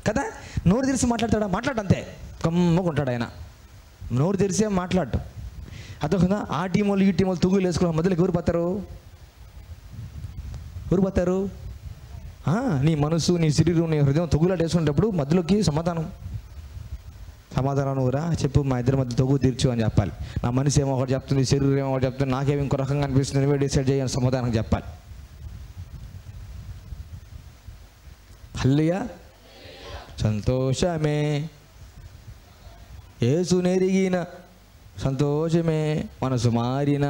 S1: కదా. నోరు తెరిచి మాట్లాడంతే, గమ్మకుంటాడు ఆయన. నోరు తెరిసే మాట్లాడటం అదొకదా. ఆ టీం వాళ్ళు ఈ టీం వాళ్ళు తుగులు వేసుకోవడం మధ్యలోకి ఎవరు పోతారు? నీ మనసు, నీ శరీరం, నీ హృదయం తుగులాట వేసుకునేటప్పుడు మధ్యలోకి సమాధానం నువ్వురా చెప్పు, మా ఇద్దరి మధ్య తొగు తీర్చు అని చెప్పాలి. నా మనసు ఏమో ఒకటి చెప్తుంది, శరీరం ఏమో ఒకటి చెప్తుంది, నాకేమో ఇంకో రకంగా అనిపిస్తుంది, నువ్వే డిసైడ్ చేయని సమాధానం చెప్పాలి. హల్లెలూయా. సంతోషమే యేసు నెరిగిన సంతోషమే మనసు మారిన.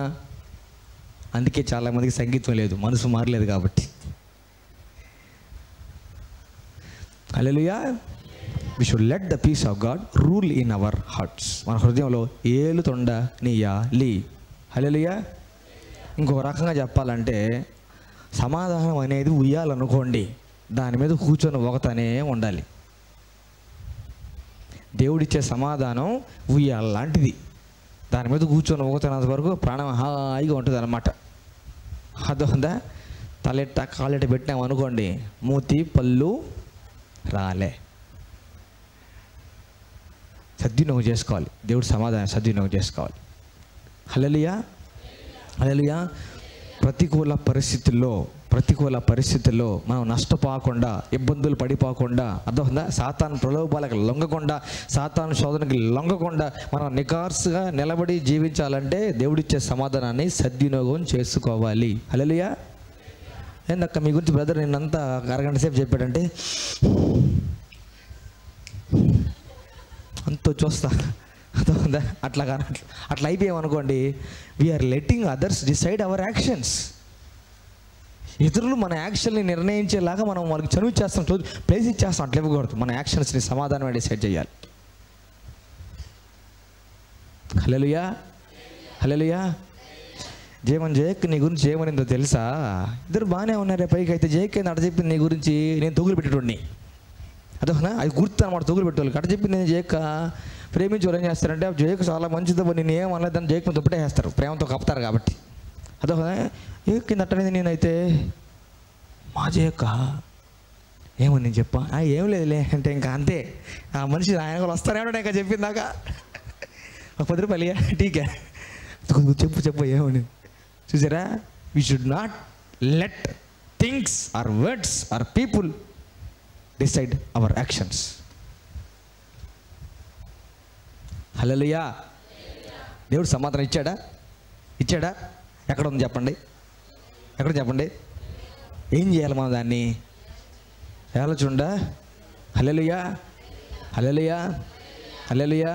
S1: అందుకే చాలామందికి సంగీతం లేదు, మనసు మారలేదు కాబట్టి. Hallelujah. We should let the peace of God rule in our hearts. మన హృదయంలో ఏలుతుండనియాలి. హల్లెలూయా. ఇంకో రకంగా చెప్పాలంటే సమాధానం అనేది ఉయ్యాలనుకోండి, దాని మీద కూర్చొని ఒకతనే ఉండాలి. దేవుడిచ్చే సమాధానం ఉయ్యాల లాంటిది. దాని మీద కూర్చొని ఒకతనంత వరకు ప్రాణం హాయిగా ఉంటుంది అన్నమాట. అదొందా. తలెట్ట కాలెట్ట పెట్టినాం అనుకోండి, మూతి పళ్ళు రాలే. సద్వినియోగం చేసుకోవాలి, దేవుడి సమాధానం సద్వినియోగం చేసుకోవాలి. హల్లెలూయా. ప్రతికూల పరిస్థితుల్లో మనం నష్టపోకుండా, ఇబ్బందులు పడిపోకుండా, అర్థమవుతుందా, సాతాను ప్రలోభాలకు లొంగకుండా, సాతాను శోధనకి లొంగకుండా మనం నికార్సుగా నిలబడి జీవించాలంటే దేవుడిచ్చే సమాధానాన్ని సద్వినియోగం చేసుకోవాలి. హల్లెలూయా. ఏందక్క మీ గురించి బ్రదర్ నిన్నంతా అరగంట సేపు చెప్పాడంటే అంత చూస్తా, అర్థమవుతుందా? అట్లా అయిపోయామనుకోండి, we're letting others decide our actions. ఇతరులు మన యాక్షన్ని నిర్ణయించేలాగా మనం వాళ్ళకి చనువు చేస్తాం, ప్లేస్ ఇచ్చేస్తాం. అట్లా ఇవ్వకూడదు. మన యాక్షన్స్ని సమాధానమే డిసైడ్ చేయాలి. హల్లెలూయా. జయక్ నీ గురించి ఏమనిందో తెలుసా? ఇద్దరు బాగానే ఉన్నారే పైకి, అయితే జయక్ అట చెప్పింది నీ గురించి, నేను తొగులు పెట్టేటోడిని. అదొకనా, అది గుర్తు అనమాట. తొగులు పెట్టేవాళ్ళకి అట చెప్పింది నేను జయక్క ప్రేమించి వాళ్ళు ఏం చేస్తారంటే, జయక్ చాలా మంచిదో నేను ఏమనలేదని జయక్ దుప్పటే వేస్తారు, ప్రేమతో కప్పుతారు కాబట్టి. అదొకనా, ఏ కింద అట్టనేది నేనైతే మా జయక్క ఏమని నేను చెప్పా, ఏం లేదులే అంటే ఇంకా అంతే. ఆ మనిషి ఆయన కూడా వస్తారేమో ఇంకా చెప్పిందాక ఒక 10 రూపాయలు టీకే చెప్పు ఏమని. చూసారా? We should not let things or words or people decide our actions. Hallelujah. దేవుడు సమాధానం ఇచ్చాడా? ఎక్కడ ఉంది చెప్పండి? ఏం చేయాలి మనం దాన్ని? ఆలోచండా. హల్లెలూయా. హల్లెలూయా, హల్లెలూయా,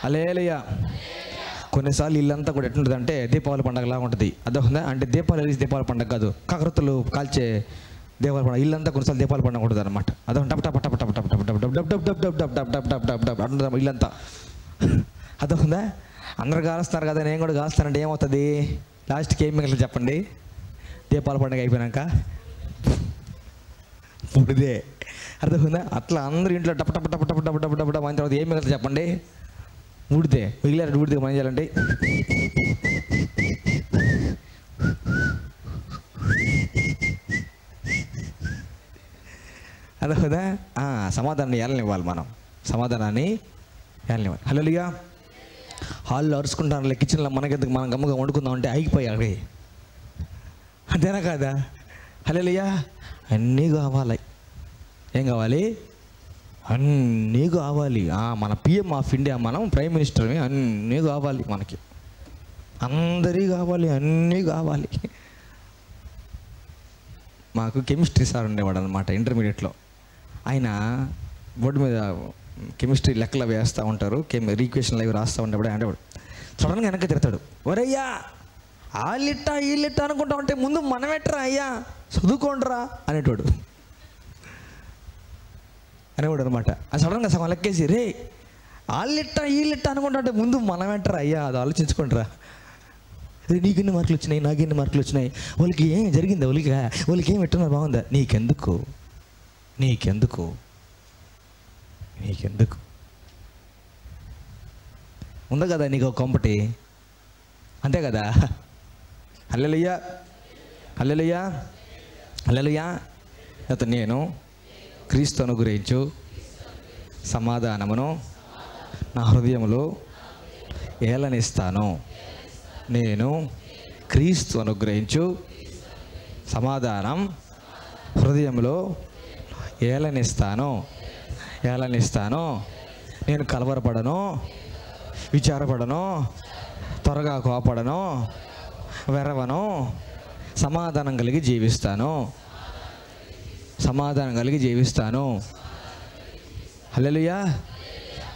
S1: హల్లెలూయా. కొన్నిసార్లు ఇల్లంతా కూడా ఎట్లుంటుందంటే దీపావళి పండుగలాగా ఉంటుంది. అర్థమవుతుందా? అంటే దీపావళి వెలిసి దీపావళి పండుగ కాదు, కాకరత్తులు కాల్చే దీపావళి పండుగ. ఇల్లంతా కొన్నిసార్లు దీపావళి పండుగ ఉంటుంది అనమాట. అదో టప్ టప్ టప్ టప్ టప్ టప్ టప్ టప్ టప్ టప్ టప్ టప్ టప్ టప్ టప్ టప్ టప్ అంటుంది ఇల్లంతా. అర్థమవుతుందా? అందరు కాలుస్తారు కదా, నేను కూడా కాలుస్తానంటే ఏమవుతుంది? లాస్ట్కి ఏం మిగిలిన చెప్పండి? దీపావళి పండుగ అయిపోయినాక పుడిదే. అర్థమవుతుందా? అట్లా అందరూ ఇంట్లో టప్ టప్ టప్ టప్ టప్ టప్ టప్ టప్ అయిన తర్వాత ఏం మిగిలిన చెప్పండి? ఊడితే. మిగిలిన ఊడితే పని చేయాలంటే అదే కదా. సమాధానాన్ని ఏలనివ్వాలి, మనం సమాధానాన్ని ఏలనివ్వాలి. హల్లెలూయా. హాల్లో అరుచుకుంటాను, కిచెన్లో మనకెందుకు, మనం గమ్మగా వండుకుందాం అంటే ఆగిపోయాలి. అంతేనా కాదా? హల్లెలూయా. అన్నీ కావాలి. ఏం కావాలి? అన్నీ కావాలి. మన పిఎం ఆఫ్ ఇండియా, మనం ప్రైమ్ మినిస్టర్ని, అన్నీ కావాలి మనకి, అందరి కావాలి, అన్నీ కావాలి. మాకు కెమిస్ట్రీ సార్ ఉండేవాడు అనమాట ఇంటర్మీడియట్లో. ఆయన బోర్డు మీద కెమిస్ట్రీ లెక్కలు వేస్తూ ఉంటారు, ఈక్వేషన్లు అవి రాస్తూ ఉండేవాడు. అంటే సడన్గా వెనక్కి తిడతాడు, ఒరయ్యా ఆళ్ళిట్ట వీళ్ళిట్ట అనుకుంటా ఉంటే ముందు మనమెట్రా అయ్యా, చదువుకోండిరా అనేటోడు అనమాట. అది సడన్గా సగం లెక్కేసి, రే వాళ్ళిట్ట వీళ్ళిట్ట అనుకుంటా అంటే ముందు మనమెట్రా అయ్యా, అది ఆలోచించుకుంటారా. నీకెన్ని మార్కులు వచ్చినాయి, నాకెన్ని మార్కులు వచ్చినాయి, వాళ్ళకి ఏం జరిగిందా, వాళ్ళకి ఏం ఎట్టున్నారు, బాగుందా, నీకెందుకు నీకెందుకు నీకెందుకు ఉందా కదా నీకు ఒక కొంపటి, అంతే కదా. హల్లెలూయా, హల్లెలూయా, హల్లెలూయా. నేను క్రీస్తు అనుగ్రహించు సమాధానమును నా హృదయములో ఏలనిస్తాను. నేను క్రీస్తు అనుగ్రహించు సమాధానం హృదయంలో ఏలనిస్తాను. నేను కలవరపడను, విచారపడను, త్వరగా కోపడను, వెరవను, సమాధానం కలిగి జీవిస్తాను. హల్లెలూయా.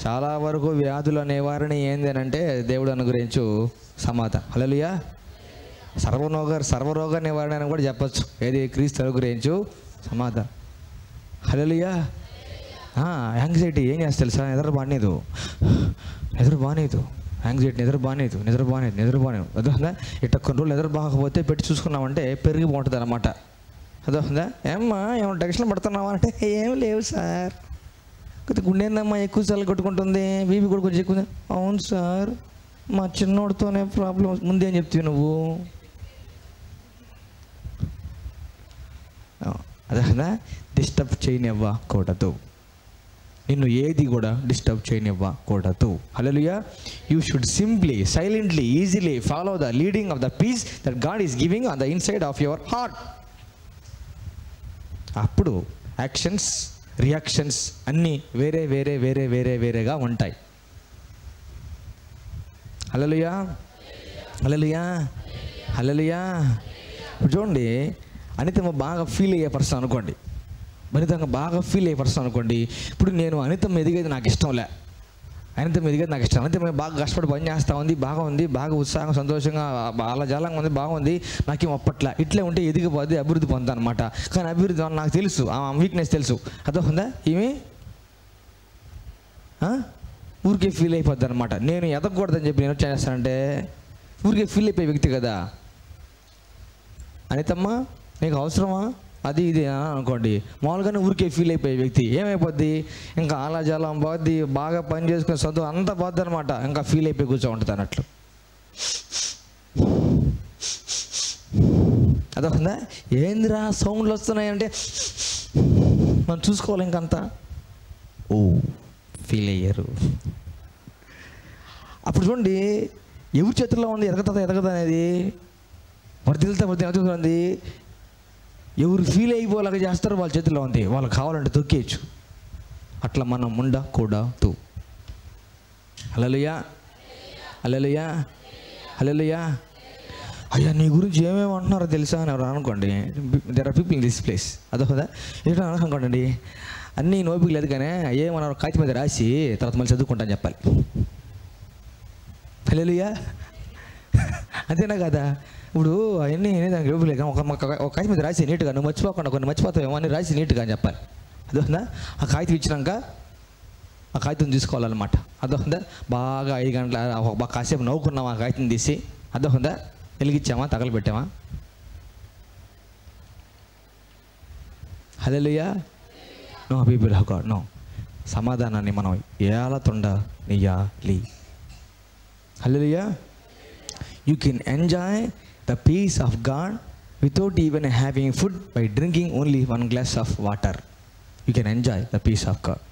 S1: చాలా వరకు వ్యాధుల నివారణ ఏంది అంటే దేవుడు అనుగ్రహించు సమాధానం. హల్లెలూయా. సర్వరోగ నివారణ అని కూడా చెప్పచ్చు. ఏది? క్రీస్తు అనుగ్రహించు సమాధానం. హల్లెలూయా. యాంగ్జైటీ ఏం చేస్తా తెలుసా? నిద్ర బానేదు, యాంగ్జైటీ నిద్ర బానేదు. అదొందా? ఇట్ట కొన్ని రోజులు నిద్ర బాగపోతే పెట్టి చూసుకున్నామంటే పెరిగిపోతుంది అనమాట. అదొందా? ఏమ్మా ఏమన్నా టెన్షన్ పడుతున్నావా అంటే ఏం లేవు సార్, కొద్దిగా గుండెందమ్మా ఎక్కువ సార్లు కొట్టుకుంటుంది, బీపీ కూడా కొంచెం ఎక్కువ. అవును సార్, మా చిన్నోడితోనే ప్రాబ్లం. ముందేం చెప్తావు నువ్వు? అదే డిస్టర్బ్ చేయనివ్వకూడదు, నిన్ను ఏది కూడా డిస్టర్బ్ చేయనివ్వకూడదు. Hallelujah. You should simply, silently, easily follow the leading of the peace that God is giving on the inside of your heart. అప్పుడు యాక్షన్స్, రియాక్షన్స్ అన్నీ వేరేగా ఉంటాయి. హల్లెలూయా, హల్లెలూయా, హల్లెలూయా. చూడండి, అనితమ్మ బాగా ఫీల్ అయ్యే పర్సన్ అనుకోండి, ఇప్పుడు నేను అనితమ్మ ఎదిగేది నాకు ఇష్టం లే, అనితమ్మ బాగా కష్టపడి పని చేస్తూ ఉంది, బాగా ఉత్సాహంగా సంతోషంగా ఆలజాలంగా ఉంది, బాగుంది, నాకేం అప్పట్లా. ఇట్లే ఉంటే ఎదిగిపోద్ది, అభివృద్ధి పొందుతా అనమాట. కానీ అభివృద్ధి నాకు తెలుసు, ఆ వీక్నెస్ తెలుసు. అర్థమవుతుందా? ఈమె ఊరికే ఫీల్ అయిపోద్ది అనమాట. నేను ఎదగకూడదని చెప్పి నేను చేస్తానంటే ఊరికే ఫీల్ అయిపోయే వ్యక్తి కదా. అనితమ్మ నీకు అవసరమా అది ఇది అనుకోండి, మామూలుగానే ఊరికే ఫీల్ అయిపోయే వ్యక్తి ఏమైపోద్ది, ఇంకా ఆలాజాలం పోద్ది, బాగా పని చేసుకుని చదువు అంతా పోద్ది అనమాట, ఇంకా ఫీల్ అయిపోయి కూర్చో ఉంటుంది అన్నట్లు. అదొకదా? ఏందిరా సౌండ్లు వస్తున్నాయంటే మనం చూసుకోవాలి, ఇంకంతా ఫీల్ అయ్యారు. అప్పుడు చూడండి, ఎవరి చేతుల్లో ఉంది ఎదగదా అనేది, వర్దిల్తుంది. ఎవరు ఫీల్ అయిపోలాగా చేస్తారో వాళ్ళ చేతిలో ఉంది, వాళ్ళకి కావాలంటే తొక్కేయచ్చు. అట్లా మనం ఉండకూడదు. హల్లెలూయా, హల్లెలూయా, హల్లెలూయా. అయ్యా నీ గురించి ఏమేమి అంటున్నారో తెలుసా అని ఎవరు అనుకోండి, there are people in this place. అదొకదా? ఏంటో అనుకోండి, అన్నీ నోపిక లేదు కానీ ఏమన్నా కాగితం మీద రాసి తర్వాత మళ్ళీ చదువుకుంటాను చెప్పాలి. హల్లెలూయా. అంతేనా కదా? ఇప్పుడు అవన్నీ దానికి నోపిక లేదు, ఒక కాగితం మీద రాసి నీట్గా, నువ్వు మర్చిపోకుండా కొన్ని మర్చిపోతావేమో అని రాసి నీట్గా అని చెప్పాలి. అదొందా? ఆ కాగితం ఇచ్చినాక ఆ కాగితం తీసుకోవాలన్నమాట. అదొందా? బాగా 5 గంటల కాసేపు నవ్వుకున్నాం ఆ కాగితం తీసి. అదొందా? వెలిగించామా, తగలబెట్టామా? Hallelujah. No people of God, no. సమాధానాన్ని మనం ఏలతుండనియాలి. Hallelujah. You can enjoy the peace of God without even having food by drinking only 1 glass of water. You can enjoy the peace of God.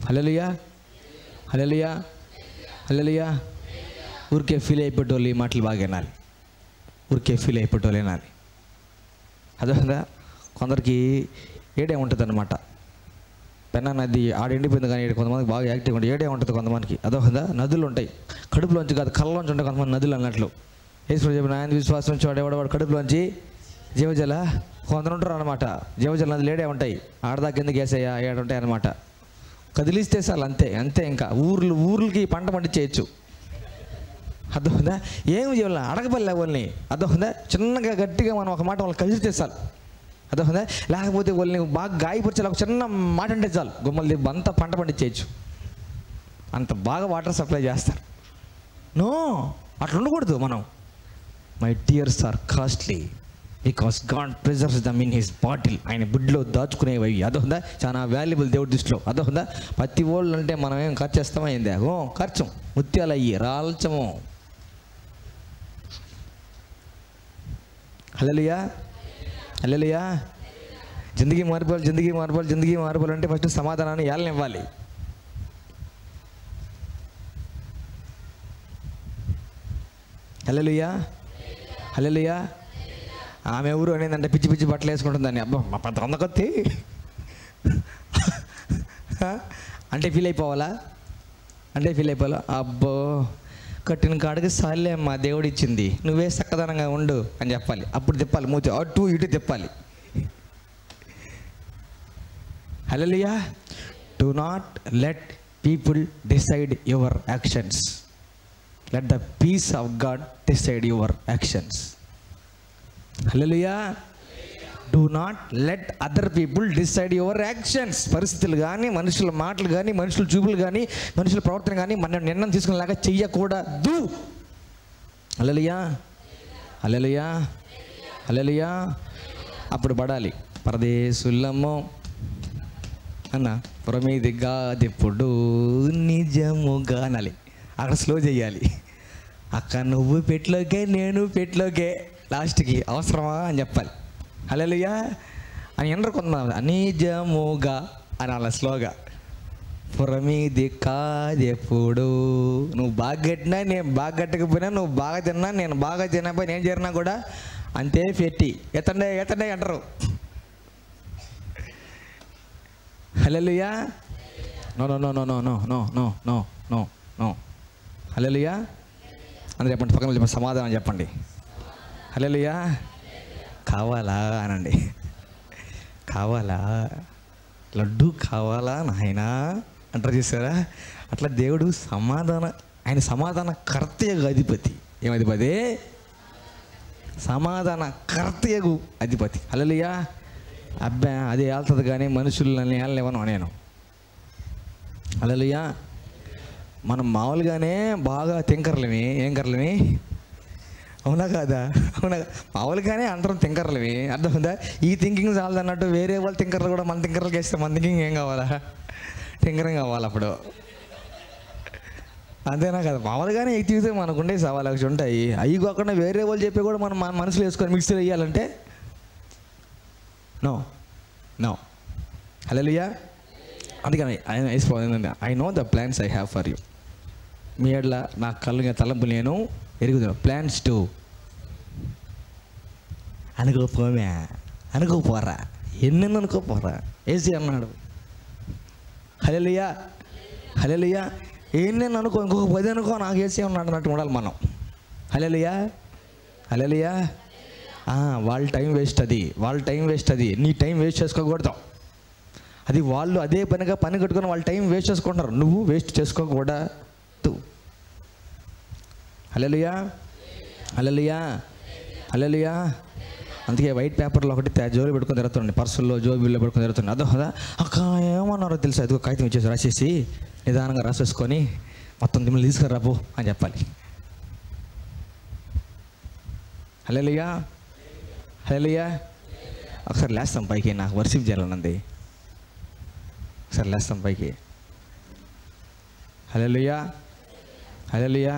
S1: Hallelujah. Hallelujah. Hallelujah. ఊరికే feel అయిపోయేటోళ్ళు ఈ మాటలు బాగా వినాలి. ఊరికే feel అయిపోయేటోళ్ళు వినాలి. అదొందా? కొందరికి ఏడే ఉంటుంది అన్నమాట. పెన్నా నది ఆడ ఎండిపోయింది కానీ కొంతమందికి బాగా యాక్టివ్ ఉంటుంది, ఏడే ఉంటుంది కొంతమందికి. అదొందా? నదులు ఉంటాయి, కడుపులోంచి కాదు కళ్ళలోంచి ఉంటాయి కొంతమంది నదులు అన్నట్లు. యేసు చెప్పిన ఆయన విశ్వాసం నుంచి వాడు కడుపులోంచి జీవజల కొందరు ఉంటారు అనమాట. జీవజల నదులు ఏడే ఉంటాయి, ఆడదాకా కిందకి వేసాయా ఏడుంటాయి అనమాట. కదిలిస్తే చాలు, అంతే అంతే. ఇంకా ఊర్లకి పంట పండించేయచ్చు. అర్థమైందా? ఏమి చేయాలి, అడగబల్లే వాళ్ళని. అర్థమైందా? చిన్నగా గట్టిగా మనం ఒక మాట వాళ్ళని కదిలిస్తే చాలు. అర్థమైందా? లేకపోతే వాళ్ళని బాగా గాయపరిచే ఒక చిన్న మాట అంటే చాలు, గుమ్మలు అంతా పంట పండించేయచ్చు. అంత బాగా వాటర్ సప్లై చేస్తారు. నో, అట్లా ఉండకూడదు మనం. My tears are costly because God preserves them in his bottle. ఆయన బుడ్లో దాచుకునేవి. అదొందా? చాలా వాల్యుబుల్ దేవుడి దృష్టిలో. అదొందా? ప్రతి వాళ్ళు అంటే మనం ఏం ఖర్చు చేస్తామా ఏందే? ఖర్చు ముత్యాలు అయ్యి రాల్చము. హల్లెలూయా. హల్లెలూయా. జిందగీ మారిపోవాలంటే ఫస్ట్ సమాధానాన్ని ఏళ్ళనివ్వాలి. హల్లెలూయా. హల్లెలూయా. ఆమె ఎవరు అనేదంటే పిచ్చి పిచ్చి బట్టలు వేసుకుంటుందని. అబ్బా మా పెద్ద అందకొత్తి అంటే ఫీల్ అయిపోవాలా? అబ్బో కట్టిన కాడికి సాలే అమ్మా దేవుడు ఇచ్చింది, నువ్వే చక్కదనంగా ఉండు అని చెప్పాలి. అప్పుడు తిప్పాలి మూతి, అటు ఇటు తిప్పాలి. Hallelujah. Do not let people decide your actions. Let the peace of God decide your actions. Hallelujah. Do not let other people decide your actions. పరిస్థితులు కానీ, మనుషుల మాటలు కానీ, మనుషుల చూపులు కానీ, మనుషుల ప్రవర్తన కానీ మన నిర్ణయం తీసుకునేలాగా చెయ్యకూడదు. హల్లెలూయా. హల్లెలూయా. హల్లెలూయా. అప్పుడు పడాలి పరదేశులము అన్న పురమీది గాదిప్పుడు నిజముగా అనాలి. అక్కడ స్లో చేయాలి. అక్క నువ్వు పెట్లోకే నేను పెట్లోకే, లాస్ట్కి అవసరమా అని చెప్పాలి. హల్లెలూయా అని ఎండరు కొంతమంది. నిజముగా అని అలా స్లోగా. పురమీది కాదెప్పుడు నువ్వు బాగా కట్టినా నేను బాగా కట్టకపోయినా, నువ్వు బాగా తిన్నా నేను బాగా తినకపోయి, నేను చేరినా కూడా అంతే పెట్టి ఎత్తండే అంటారు. Hallelujah. No no no no no no no no no no no. Hallelujah. అందరూ చెప్పండి, పక్కన చెప్పండి, సమాధానం చెప్పండి. హల్లెలూయా. కావాలా అనండి. కావాలా లడ్డు కావాలా నాయనా అంటారు చూసారా? అట్లా దేవుడు ఆయన సమాధాన కర్తయగు అధిపతి. ఏమధిపతి? సమాధాన కర్తయగు అధిపతి. హల్లెలూయా. అబ్బా అది వెళ్తుంది కానీ మనుషులని వెళ్ళనివ్వను నేను. హల్లెలూయా. మనం మామూలుగానే బాగా తింకర్లేమి, ఏం కర్లేమి, అవునా కాదా? అవునా? మామూలుగానే అందరం తింకర్లేమి. అర్థమైందా? ఈ థింకింగ్ చాలదు అన్నట్టు వేరే వాళ్ళ తింకర్లు కూడా మన తింకర్లకి వేస్తే మన థింకింగ్ ఏం కావాలా? తింకరం కావాలి అప్పుడు. అంతేనా కదా? మామూలుగానే ఎక్కితే మనకుండే సవాలు అవి ఉంటాయి. అవి కాకుండా వేరే వాళ్ళు చెప్పి కూడా మనం మన మనసులో వేసుకొని మిక్సీలో వేయాలంటే నో నో. హల్లెలూయా. అందుకని I know the plans I have for you. మీ ఎడ్ల నా కళ్ళు తలంపులు నేను ఎరుగుతాను. ప్లాన్స్ టు అనుకోపోరా ఎన్నెన్ను అనుకోపోరా ఏసీ అన్నాడు. హల్లెలూయా. హల్లెలూయా. ఎన్నెన్ను అనుకో, ఇంకొక 10 అనుకో, నాకు ఏసీ ఉన్నాడు అన్నట్టు ఉండాలి మనం. హల్లెలూయా. హల్లెలూయా. వాళ్ళ టైం వేస్ట్ అది, వాళ్ళ టైం వేస్ట్ అది, నీ టైం వేస్ట్ చేసుకోకూడదు. అది వాళ్ళు అదే పనిగా పని కట్టుకొని వాళ్ళ టైం వేస్ట్ చేసుకుంటున్నారు, నువ్వు వేస్ట్ చేసుకోకూడదు. హల్లెలూయా, హల్లెలూయా, హల్లెలూయా. అందుకే వైట్ పేపర్లో ఒకటి జోబులు పెట్టుకొని తిరుగుతుండే, పర్సుల్లో జోబుల్లో పెట్టుకొని తిరుగుతుండే. అదా అక్క ఏమన్నారో తెలుసా, అదిగో కాగితం ఇచ్చేసి రాసేసి నిదానంగా రాసేసుకొని మొత్తం మిమ్మల్ని తీసుకురాపో అని చెప్పాలి. హల్లెలూయా, హల్లెలూయా. ఒకసారి లేస్తాం పైకి, నాకు వర్షిప్ చేయాలన్నది. ఒకసారి లేస్తాం పైకి. హల్లెలూయా, హల్లెలూయా.